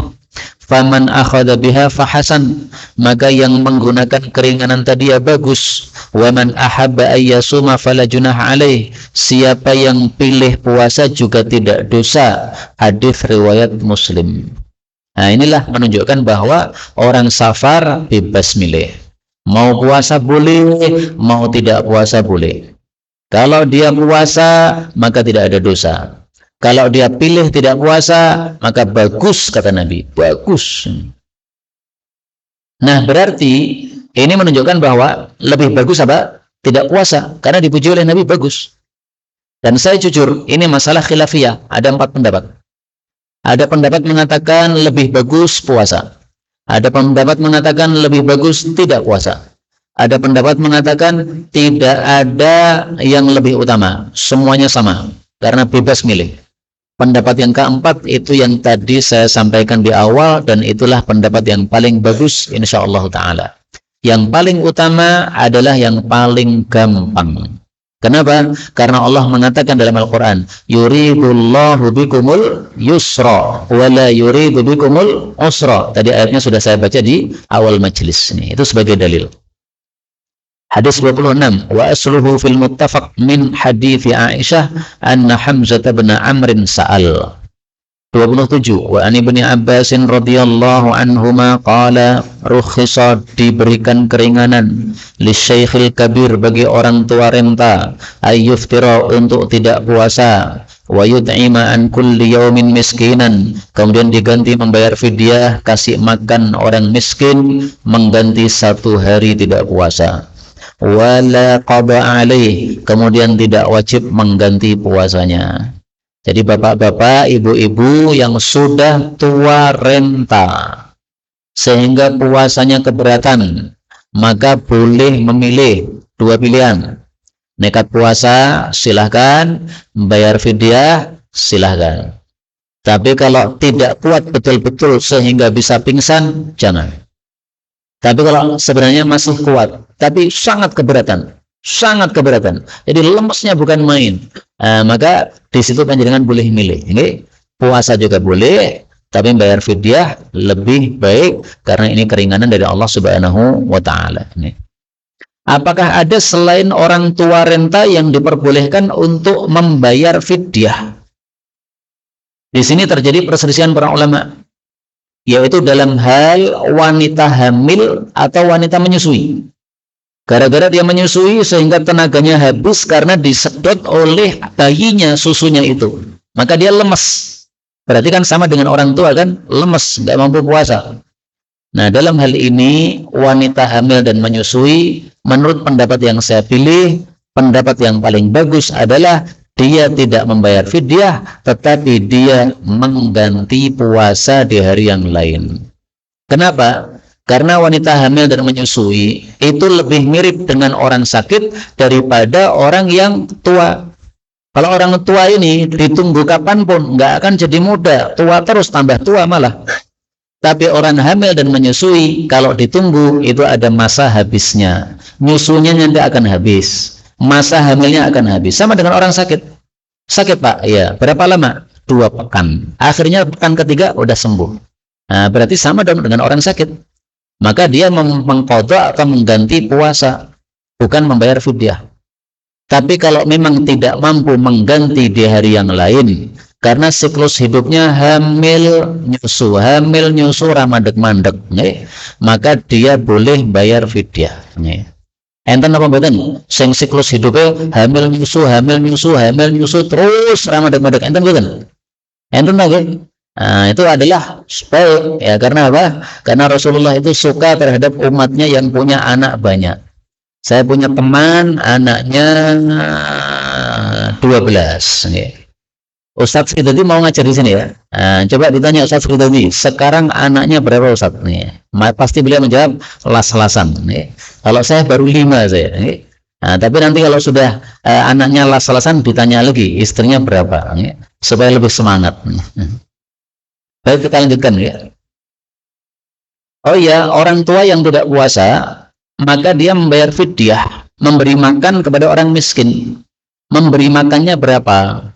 Faman akhadha biha fahasan, maka yang menggunakan keringanan tadi ya bagus. Wa man ahabba ayyasuma fala junaha alaih, siapa yang pilih puasa juga tidak dosa. Hadis riwayat Muslim. Nah, inilah menunjukkan bahwa orang safar bebas milih. Mau puasa boleh, mau tidak puasa boleh. Kalau dia puasa maka tidak ada dosa. Kalau dia pilih tidak puasa, maka bagus, kata Nabi. Bagus. Nah, berarti ini menunjukkan bahwa lebih bagus apa? Tidak puasa. Karena dipuji oleh Nabi, bagus. Dan saya jujur, ini masalah khilafiyah. Ada 4 pendapat. Ada pendapat mengatakan lebih bagus puasa. Ada pendapat mengatakan lebih bagus tidak puasa. Ada pendapat mengatakan tidak ada yang lebih utama. Semuanya sama. Karena bebas milih. Pendapat yang keempat itu yang tadi saya sampaikan di awal, dan itulah pendapat yang paling bagus insyaallah ta'ala. Yang paling utama adalah yang paling gampang. Kenapa? Karena Allah mengatakan dalam Al-Quran, yuridullahu bikumul yusra wala yuridu bikumul usra. Tadi ayatnya sudah saya baca di awal majelis ini. Itu sebagai dalil. Hadis 26, wa asluhu fil muttafaq min hadits Aisyah anna Hamzah bin Amr sa'al. 27, wa an Ibnu Abbas radhiyallahu anhuma qala rukhisa, diberikan keringanan li syaikhil kabir, bagi orang tua renta, ayyuftira, untuk tidak puasa, wa yud'ima an kulli yaumin miskinan, kemudian diganti membayar fidyah, kasih makan orang miskin, mengganti 1 hari tidak puasa. Wala qada alaih, kemudian tidak wajib mengganti puasanya. Jadi bapak-bapak, ibu-ibu yang sudah tua renta sehingga puasanya keberatan, maka boleh memilih 2 pilihan. Nekat puasa silahkan, membayar fidyah silahkan. Tapi kalau tidak kuat betul-betul sehingga bisa pingsan, jangan. Tapi kalau sebenarnya masih kuat, tapi sangat keberatan, jadi lemesnya bukan main, maka di situ panjenengan boleh milih. Ini puasa juga boleh, tapi bayar fidyah lebih baik, karena ini keringanan dari Allah Subhanahu wa Ta'ala. Apakah ada selain orang tua renta yang diperbolehkan untuk membayar fidyah? Di sini terjadi perselisihan para ulama, yaitu dalam hal wanita hamil atau wanita menyusui. Gara-gara dia menyusui sehingga tenaganya habis karena disedot oleh bayinya susunya itu, maka dia lemes. Berarti kan sama dengan orang tua kan, lemes, tidak mampu puasa. Nah, dalam hal ini wanita hamil dan menyusui, menurut pendapat yang saya pilih, pendapat yang paling bagus adalah dia tidak membayar fidyah, tetapi dia mengganti puasa di hari yang lain. Kenapa? Karena wanita hamil dan menyusui itu lebih mirip dengan orang sakit daripada orang yang tua. Kalau orang tua ini ditunggu kapanpun nggak akan jadi muda, tua terus, tambah tua malah. Tapi orang hamil dan menyusui, kalau ditunggu itu ada masa habisnya. Nyusunya nanti akan habis, masa hamilnya akan habis. Sama dengan orang sakit. Sakit Pak, ya. Berapa lama? 2 pekan. Akhirnya pekan ketiga udah sembuh. Nah, berarti sama dong dengan orang sakit. Maka dia mengqadha atau mengganti puasa, bukan membayar fidyah. Tapi kalau memang tidak mampu mengganti di hari yang lain, karena siklus hidupnya hamil nyusu ramadek-mandek, maka dia boleh bayar fidyah. Enten apa mboten? Sing siklus hidupnya hamil nyusu terus ramadek-mandek, enten mboten? Enten nggih? Nah, itu adalah baik ya, karena apa? Karena Rasulullah itu suka terhadap umatnya yang punya anak banyak. Saya punya teman anaknya 12. Ustadz Ridhadi mau ngajar di sini ya. Nah, coba ditanya Ustadz Ridhadi, sekarang anaknya berapa Ustadz? Pasti beliau menjawab las-lasan. Kalau saya baru 5 saya. Nah, tapi nanti kalau sudah anaknya las-lasan ditanya lagi istrinya berapa, supaya lebih semangat. Baik, kita lanjutkan ya. Oh iya, orang tua yang tidak puasa, maka dia membayar fidyah, memberi makan kepada orang miskin. Memberi makannya berapa?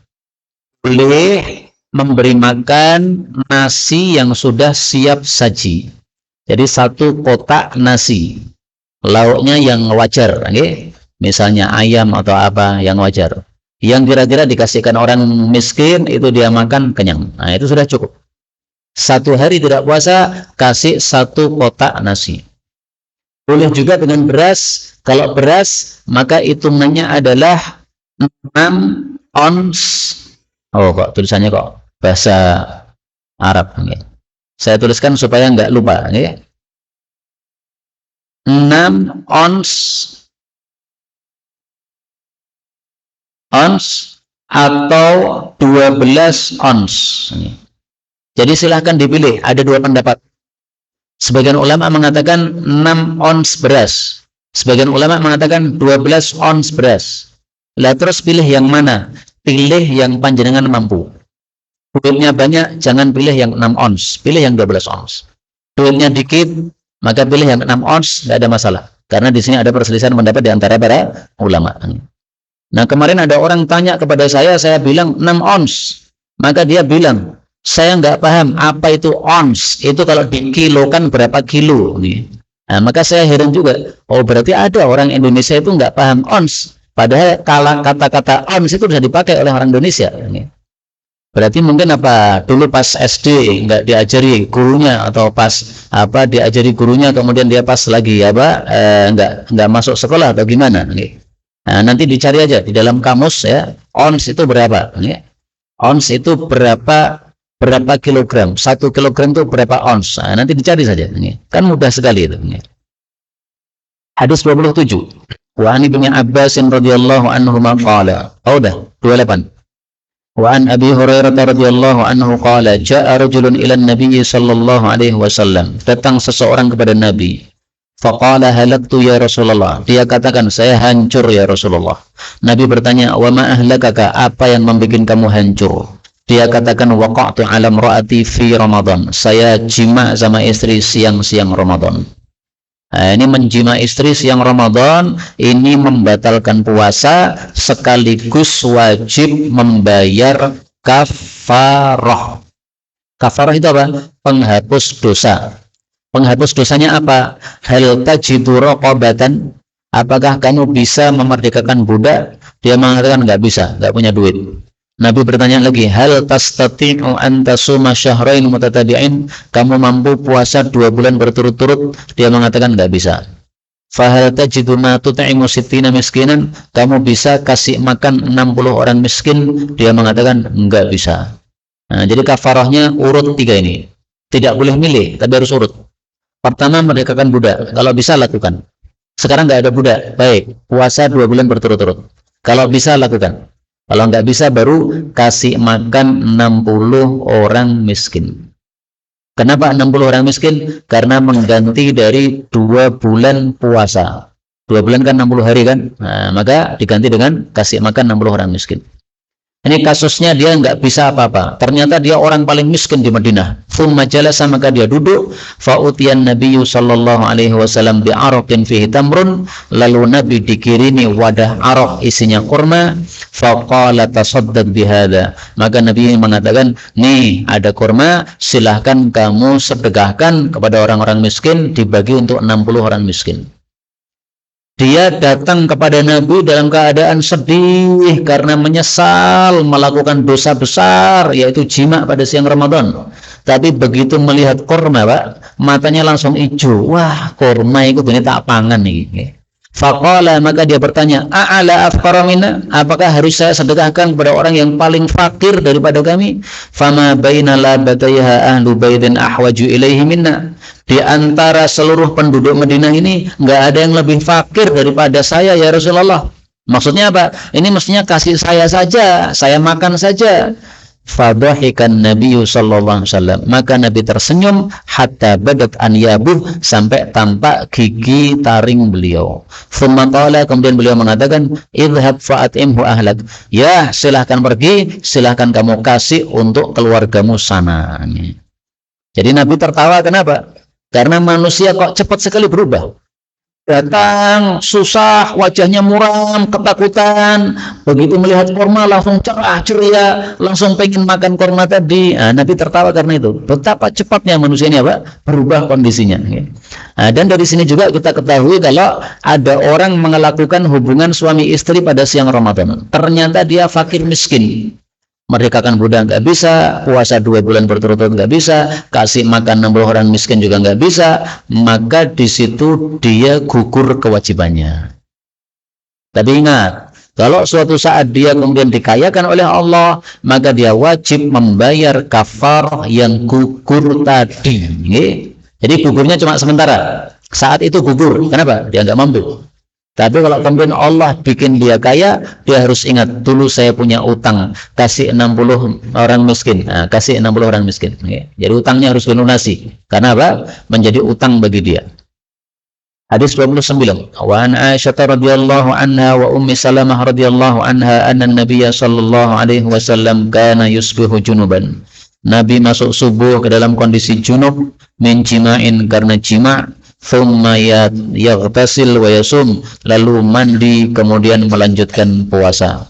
Boleh memberi makan nasi yang sudah siap saji. Jadi 1 kotak nasi, lauknya yang wajar, misalnya ayam atau apa yang wajar, yang kira-kira dikasihkan orang miskin, itu dia makan kenyang. Nah, itu sudah cukup. 1 hari tidak puasa, kasih 1 kotak nasi. Boleh juga dengan beras. Kalau beras, maka hitungannya adalah 6 ons. Oh, kok tulisannya kok bahasa Arab. Saya tuliskan supaya nggak lupa. 6 ons atau 12 ons. Jadi silahkan dipilih, ada 2 pendapat. Sebagian ulama mengatakan 6 ons beras, sebagian ulama mengatakan 12 ons beras. Lah terus pilih yang mana? Pilih yang panjenengan mampu. Duitnya banyak, jangan pilih yang 6 ons, pilih yang 12 ons. Duitnya dikit, maka pilih yang 6 ons, nggak ada masalah. Karena di sini ada perselisihan pendapat di antara para ulama. Nah, kemarin ada orang tanya kepada saya bilang 6 ons. Maka dia bilang, saya nggak paham apa itu ons. Itu kalau dikilokan berapa kilo? Nah, maka saya heran juga. Oh, berarti ada orang Indonesia itu nggak paham ons. Padahal kata-kata ons itu sudah dipakai oleh orang Indonesia. Berarti mungkin apa? Dulu pas SD nggak diajari gurunya, atau pas apa diajari gurunya, kemudian dia pas lagi nggak masuk sekolah atau gimana? Nah, nanti dicari aja di dalam kamus ya. Ons itu berapa? Ons itu berapa kilogram? 1 kilogram itu berapa ons? Nah, nanti dicari saja. Kan mudah sekali itu. Hadis 27. Wa an Ibnu Abbas radhiyallahu anhu qala. Oh, dah 28. Wa an Abi Hurairah radhiyallahu anhu qala, jaa rajulun ila an-nabiy sallallahu alaihi wasallam. Datang seseorang kepada Nabi. Faqala halaktu ya Rasulullah. Dia katakan, saya hancur ya Rasulullah. Nabi bertanya, wa ma ahlakaka? Apa yang membuat kamu hancur? Dia katakan, waqa'tu 'ala imra'ati fi Ramadan. Saya jima sama istri siang-siang Ramadan. Nah, ini menjima istri siang Ramadan, ini membatalkan puasa sekaligus wajib membayar kafarah. Kafarah itu apa? Penghapus dosa. Penghapus dosanya apa? Hal tajidu raqabatan? Apakah kamu bisa memerdekakan budak? Dia mengatakan nggak bisa, nggak punya duit. Nabi bertanya lagi, hal tastati'u an tasuma syahrain mutatabi'in? Kamu mampu puasa 2 bulan berturut-turut? Dia mengatakan nggak bisa. Fahal tajidu ma tut'imu sittina miskinan? Kamu bisa kasih makan 60 orang miskin? Dia mengatakan nggak bisa. Nah, jadi kafarahnya urut 3 ini. Tidak boleh milih, tapi harus urut. Pertama, merdekakan budak. Kalau bisa, lakukan. Sekarang nggak ada budak. Baik, puasa 2 bulan berturut-turut. Kalau bisa, lakukan. Kalau nggak bisa, baru kasih makan 60 orang miskin. Kenapa 60 orang miskin? Karena mengganti dari 2 bulan puasa. 2 bulan kan 60 hari kan? Nah, maka diganti dengan kasih makan 60 orang miskin. Ini kasusnya dia nggak bisa apa-apa. Ternyata dia orang paling miskin di Madinah. Tsumma jalasa, maka dia duduk. Fa utiyan Nabiyyu sallallahu alaihi wasallam bi araqin fihi tamrun. Lalu Nabi dikirimi wadah araq isinya kurma. Fa qala tasaddaq bihadza. Maka Nabi mengatakan, "Nih, ada kurma, silahkan kamu sedekahkan kepada orang-orang miskin, dibagi untuk 60 orang miskin." Dia datang kepada Nabi dalam keadaan sedih karena menyesal melakukan dosa besar, yaitu jima pada siang Ramadan. Tapi begitu melihat kurma, Pak, matanya langsung hijau. Wah, kurma itu ini tak pangan nih. Faqala, maka dia bertanya, a'ala afqara minna, apakah harus saya sedekahkan kepada orang yang paling fakir daripada kami? Fama baina labatayha ahlu baitin ahwaju ilaihi minna. Di antara seluruh penduduk Madinah ini nggak ada yang lebih fakir daripada saya, ya Rasulullah. Maksudnya apa? Ini mestinya kasih saya saja, saya makan saja. Fadhahikan Nabi sallallahu alaihi wasallam, maka Nabi tersenyum hatta badat an yabuh, sampai tampak gigi taring beliau. Tsumma qala, kemudian beliau mengatakan, idhhab fa'atimhu ahlak. Ya, silahkan pergi, silahkan kamu kasih untuk keluargamu sana. Jadi Nabi tertawa, kenapa? Karena manusia kok cepat sekali berubah. Datang susah, wajahnya muram, ketakutan. Begitu melihat kurma langsung cerah ceria, langsung pengen makan kurma tadi. Nabi tertawa karena itu. Betapa cepatnya manusia ini berubah kondisinya. Dan dari sini juga kita ketahui kalau ada orang melakukan hubungan suami istri pada siang Ramadan, ternyata dia fakir miskin. Merdekakan budak nggak bisa, puasa 2 bulan berturut-turut nggak bisa, kasih makan 60 orang miskin juga nggak bisa, maka di situ dia gugur kewajibannya. Tapi ingat, kalau suatu saat dia kemudian dikayakan oleh Allah, maka dia wajib membayar kafarah yang gugur tadi. Jadi gugurnya cuma sementara. Saat itu gugur, kenapa? Dia nggak mampu. Tapi kalau kemudian Allah bikin dia kaya, dia harus ingat, dulu saya punya utang, kasih 60 orang miskin. Kasih 60 orang miskin. Jadi utangnya harus dilunasi. Karena apa? Menjadi utang bagi dia. Hadis 29. Wa an Aisyah radhiyallahu anha wa Ummi Salamah radhiyallahu anha anna Nabiyya sallallahu alaihi wasallam kana yusbihu junuban. Nabi masuk subuh ke dalam kondisi junub min jima'in, karena jima'. Thumma yaghtasil wa yasum, lalu mandi kemudian melanjutkan puasa.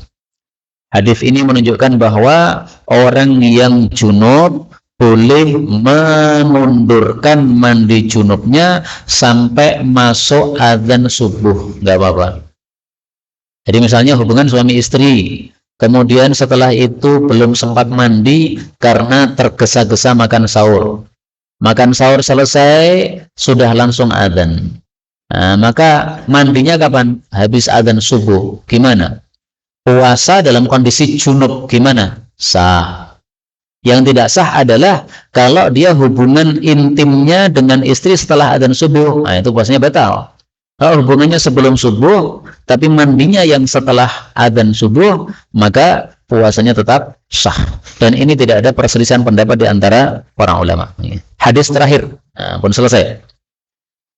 Hadis ini menunjukkan bahwa orang yang junub boleh menundurkan mandi junubnya sampai masuk azan subuh, nggak apa-apa. Jadi misalnya hubungan suami istri, kemudian setelah itu belum sempat mandi karena tergesa-gesa makan sahur. Makan sahur selesai, sudah langsung adzan. Maka mandinya kapan? Habis adzan subuh. Gimana? Puasa dalam kondisi junub gimana? Sah. Yang tidak sah adalah kalau dia hubungan intimnya dengan istri setelah adzan subuh. Itu puasanya batal. Kalau hubungannya sebelum subuh, tapi mandinya yang setelah adzan subuh, maka puasanya tetap sah. Dan ini tidak ada perselisihan pendapat di antara para ulama. Hadis terakhir pun selesai.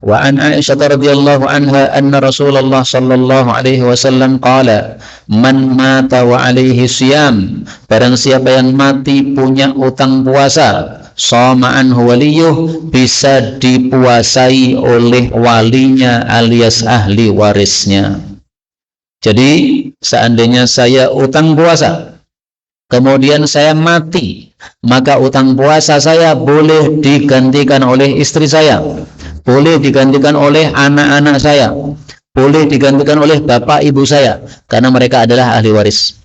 Wa an Aisyah radhiyallahu anha anna Rasulullah sallallahu alaihi wasallam qala, man mata wa alaihi siyam, barang siapa yang mati punya utang puasa, shoma anhu waliyuh, bisa dipuasai oleh walinya alias ahli warisnya. Jadi seandainya saya utang puasa, kemudian saya mati, maka utang puasa saya boleh digantikan oleh istri saya, boleh digantikan oleh anak-anak saya, boleh digantikan oleh bapak ibu saya, karena mereka adalah ahli waris.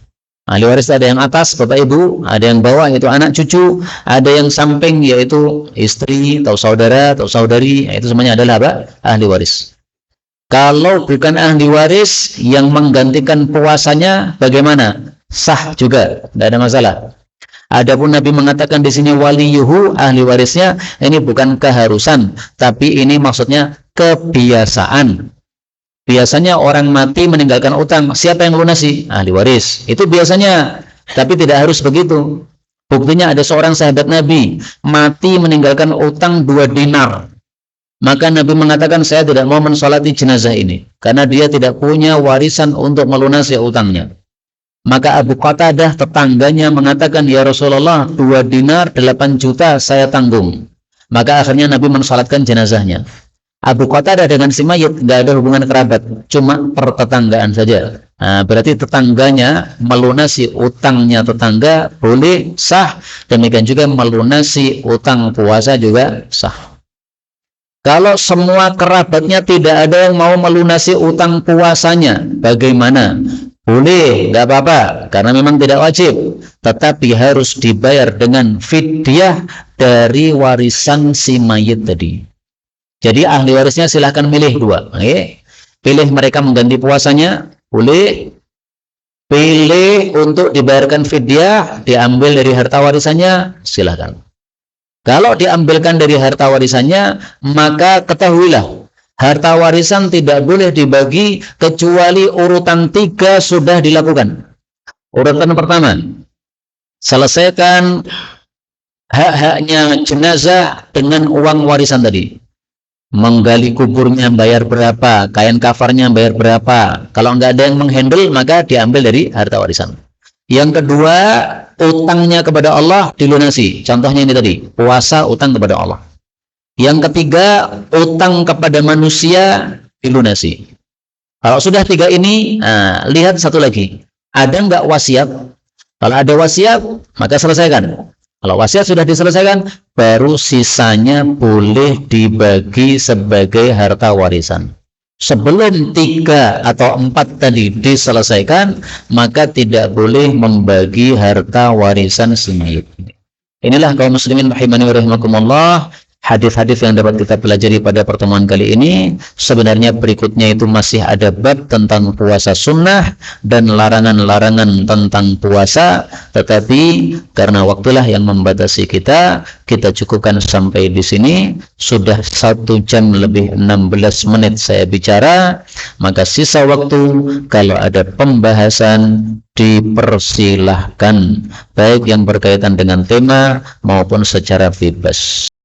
Ahli waris ada yang atas, bapak ibu, ada yang bawah yaitu anak cucu, ada yang samping yaitu istri atau saudara atau saudari, itu semuanya adalah apa? Ahli waris. Kalau bukan ahli waris yang menggantikan puasanya, bagaimana? Sah juga, tidak ada masalah. Adapun Nabi mengatakan di sini waliyuhu, ahli warisnya, ini bukan keharusan, tapi ini maksudnya kebiasaan. Biasanya orang mati meninggalkan utang, siapa yang lunasi? Ahli waris. Itu biasanya, tapi tidak harus begitu. Buktinya ada seorang sahabat Nabi mati meninggalkan utang 2 dinar. Maka Nabi mengatakan, saya tidak mau mensolati jenazah ini karena dia tidak punya warisan untuk melunasi utangnya. Maka Abu Qatadah tetangganya mengatakan, ya Rasulullah, 2 dinar 8 juta saya tanggung. Maka akhirnya Nabi mensalatkan jenazahnya. Abu Qatadah dengan si mayit nggak ada hubungan kerabat, cuma pertetanggaan saja. Nah, berarti tetangganya melunasi utangnya tetangga boleh sah, demikian juga melunasi utang puasa juga sah. Kalau semua kerabatnya tidak ada yang mau melunasi utang puasanya, bagaimana? Boleh, nggak apa-apa, karena memang tidak wajib, tetapi harus dibayar dengan fidyah dari warisan si mayit tadi. Jadi ahli warisnya silahkan milih 2. Okay? Pilih mereka mengganti puasanya, boleh. Pilih untuk dibayarkan fidyah, diambil dari harta warisannya, silahkan. Kalau diambilkan dari harta warisannya, maka ketahuilah, harta warisan tidak boleh dibagi kecuali urutan 3 sudah dilakukan. Urutan pertama, selesaikan hak-haknya jenazah dengan uang warisan tadi. Menggali kuburnya bayar berapa, kain kafarnya bayar berapa. Kalau nggak ada yang menghandle, maka diambil dari harta warisan. Yang kedua, utangnya kepada Allah dilunasi. Contohnya ini tadi, puasa utang kepada Allah. Yang ketiga, utang kepada manusia dilunasi. Kalau sudah 3 ini, lihat satu lagi. Ada nggak wasiat? Kalau ada wasiat, maka selesaikan. Kalau wasiat sudah diselesaikan, baru sisanya boleh dibagi sebagai harta warisan. Sebelum 3 atau 4 tadi diselesaikan, maka tidak boleh membagi harta warisan sendiri. Inilah kaum muslimin rahimani wa rahimakumullah, hadis-hadis yang dapat kita pelajari pada pertemuan kali ini. Sebenarnya berikutnya itu masih ada bab tentang puasa sunnah dan larangan-larangan tentang puasa, tetapi karena waktulah yang membatasi kita cukupkan sampai di sini. Sudah 1 jam lebih 16 menit saya bicara, maka sisa waktu kalau ada pembahasan dipersilahkan, baik yang berkaitan dengan tema maupun secara bebas.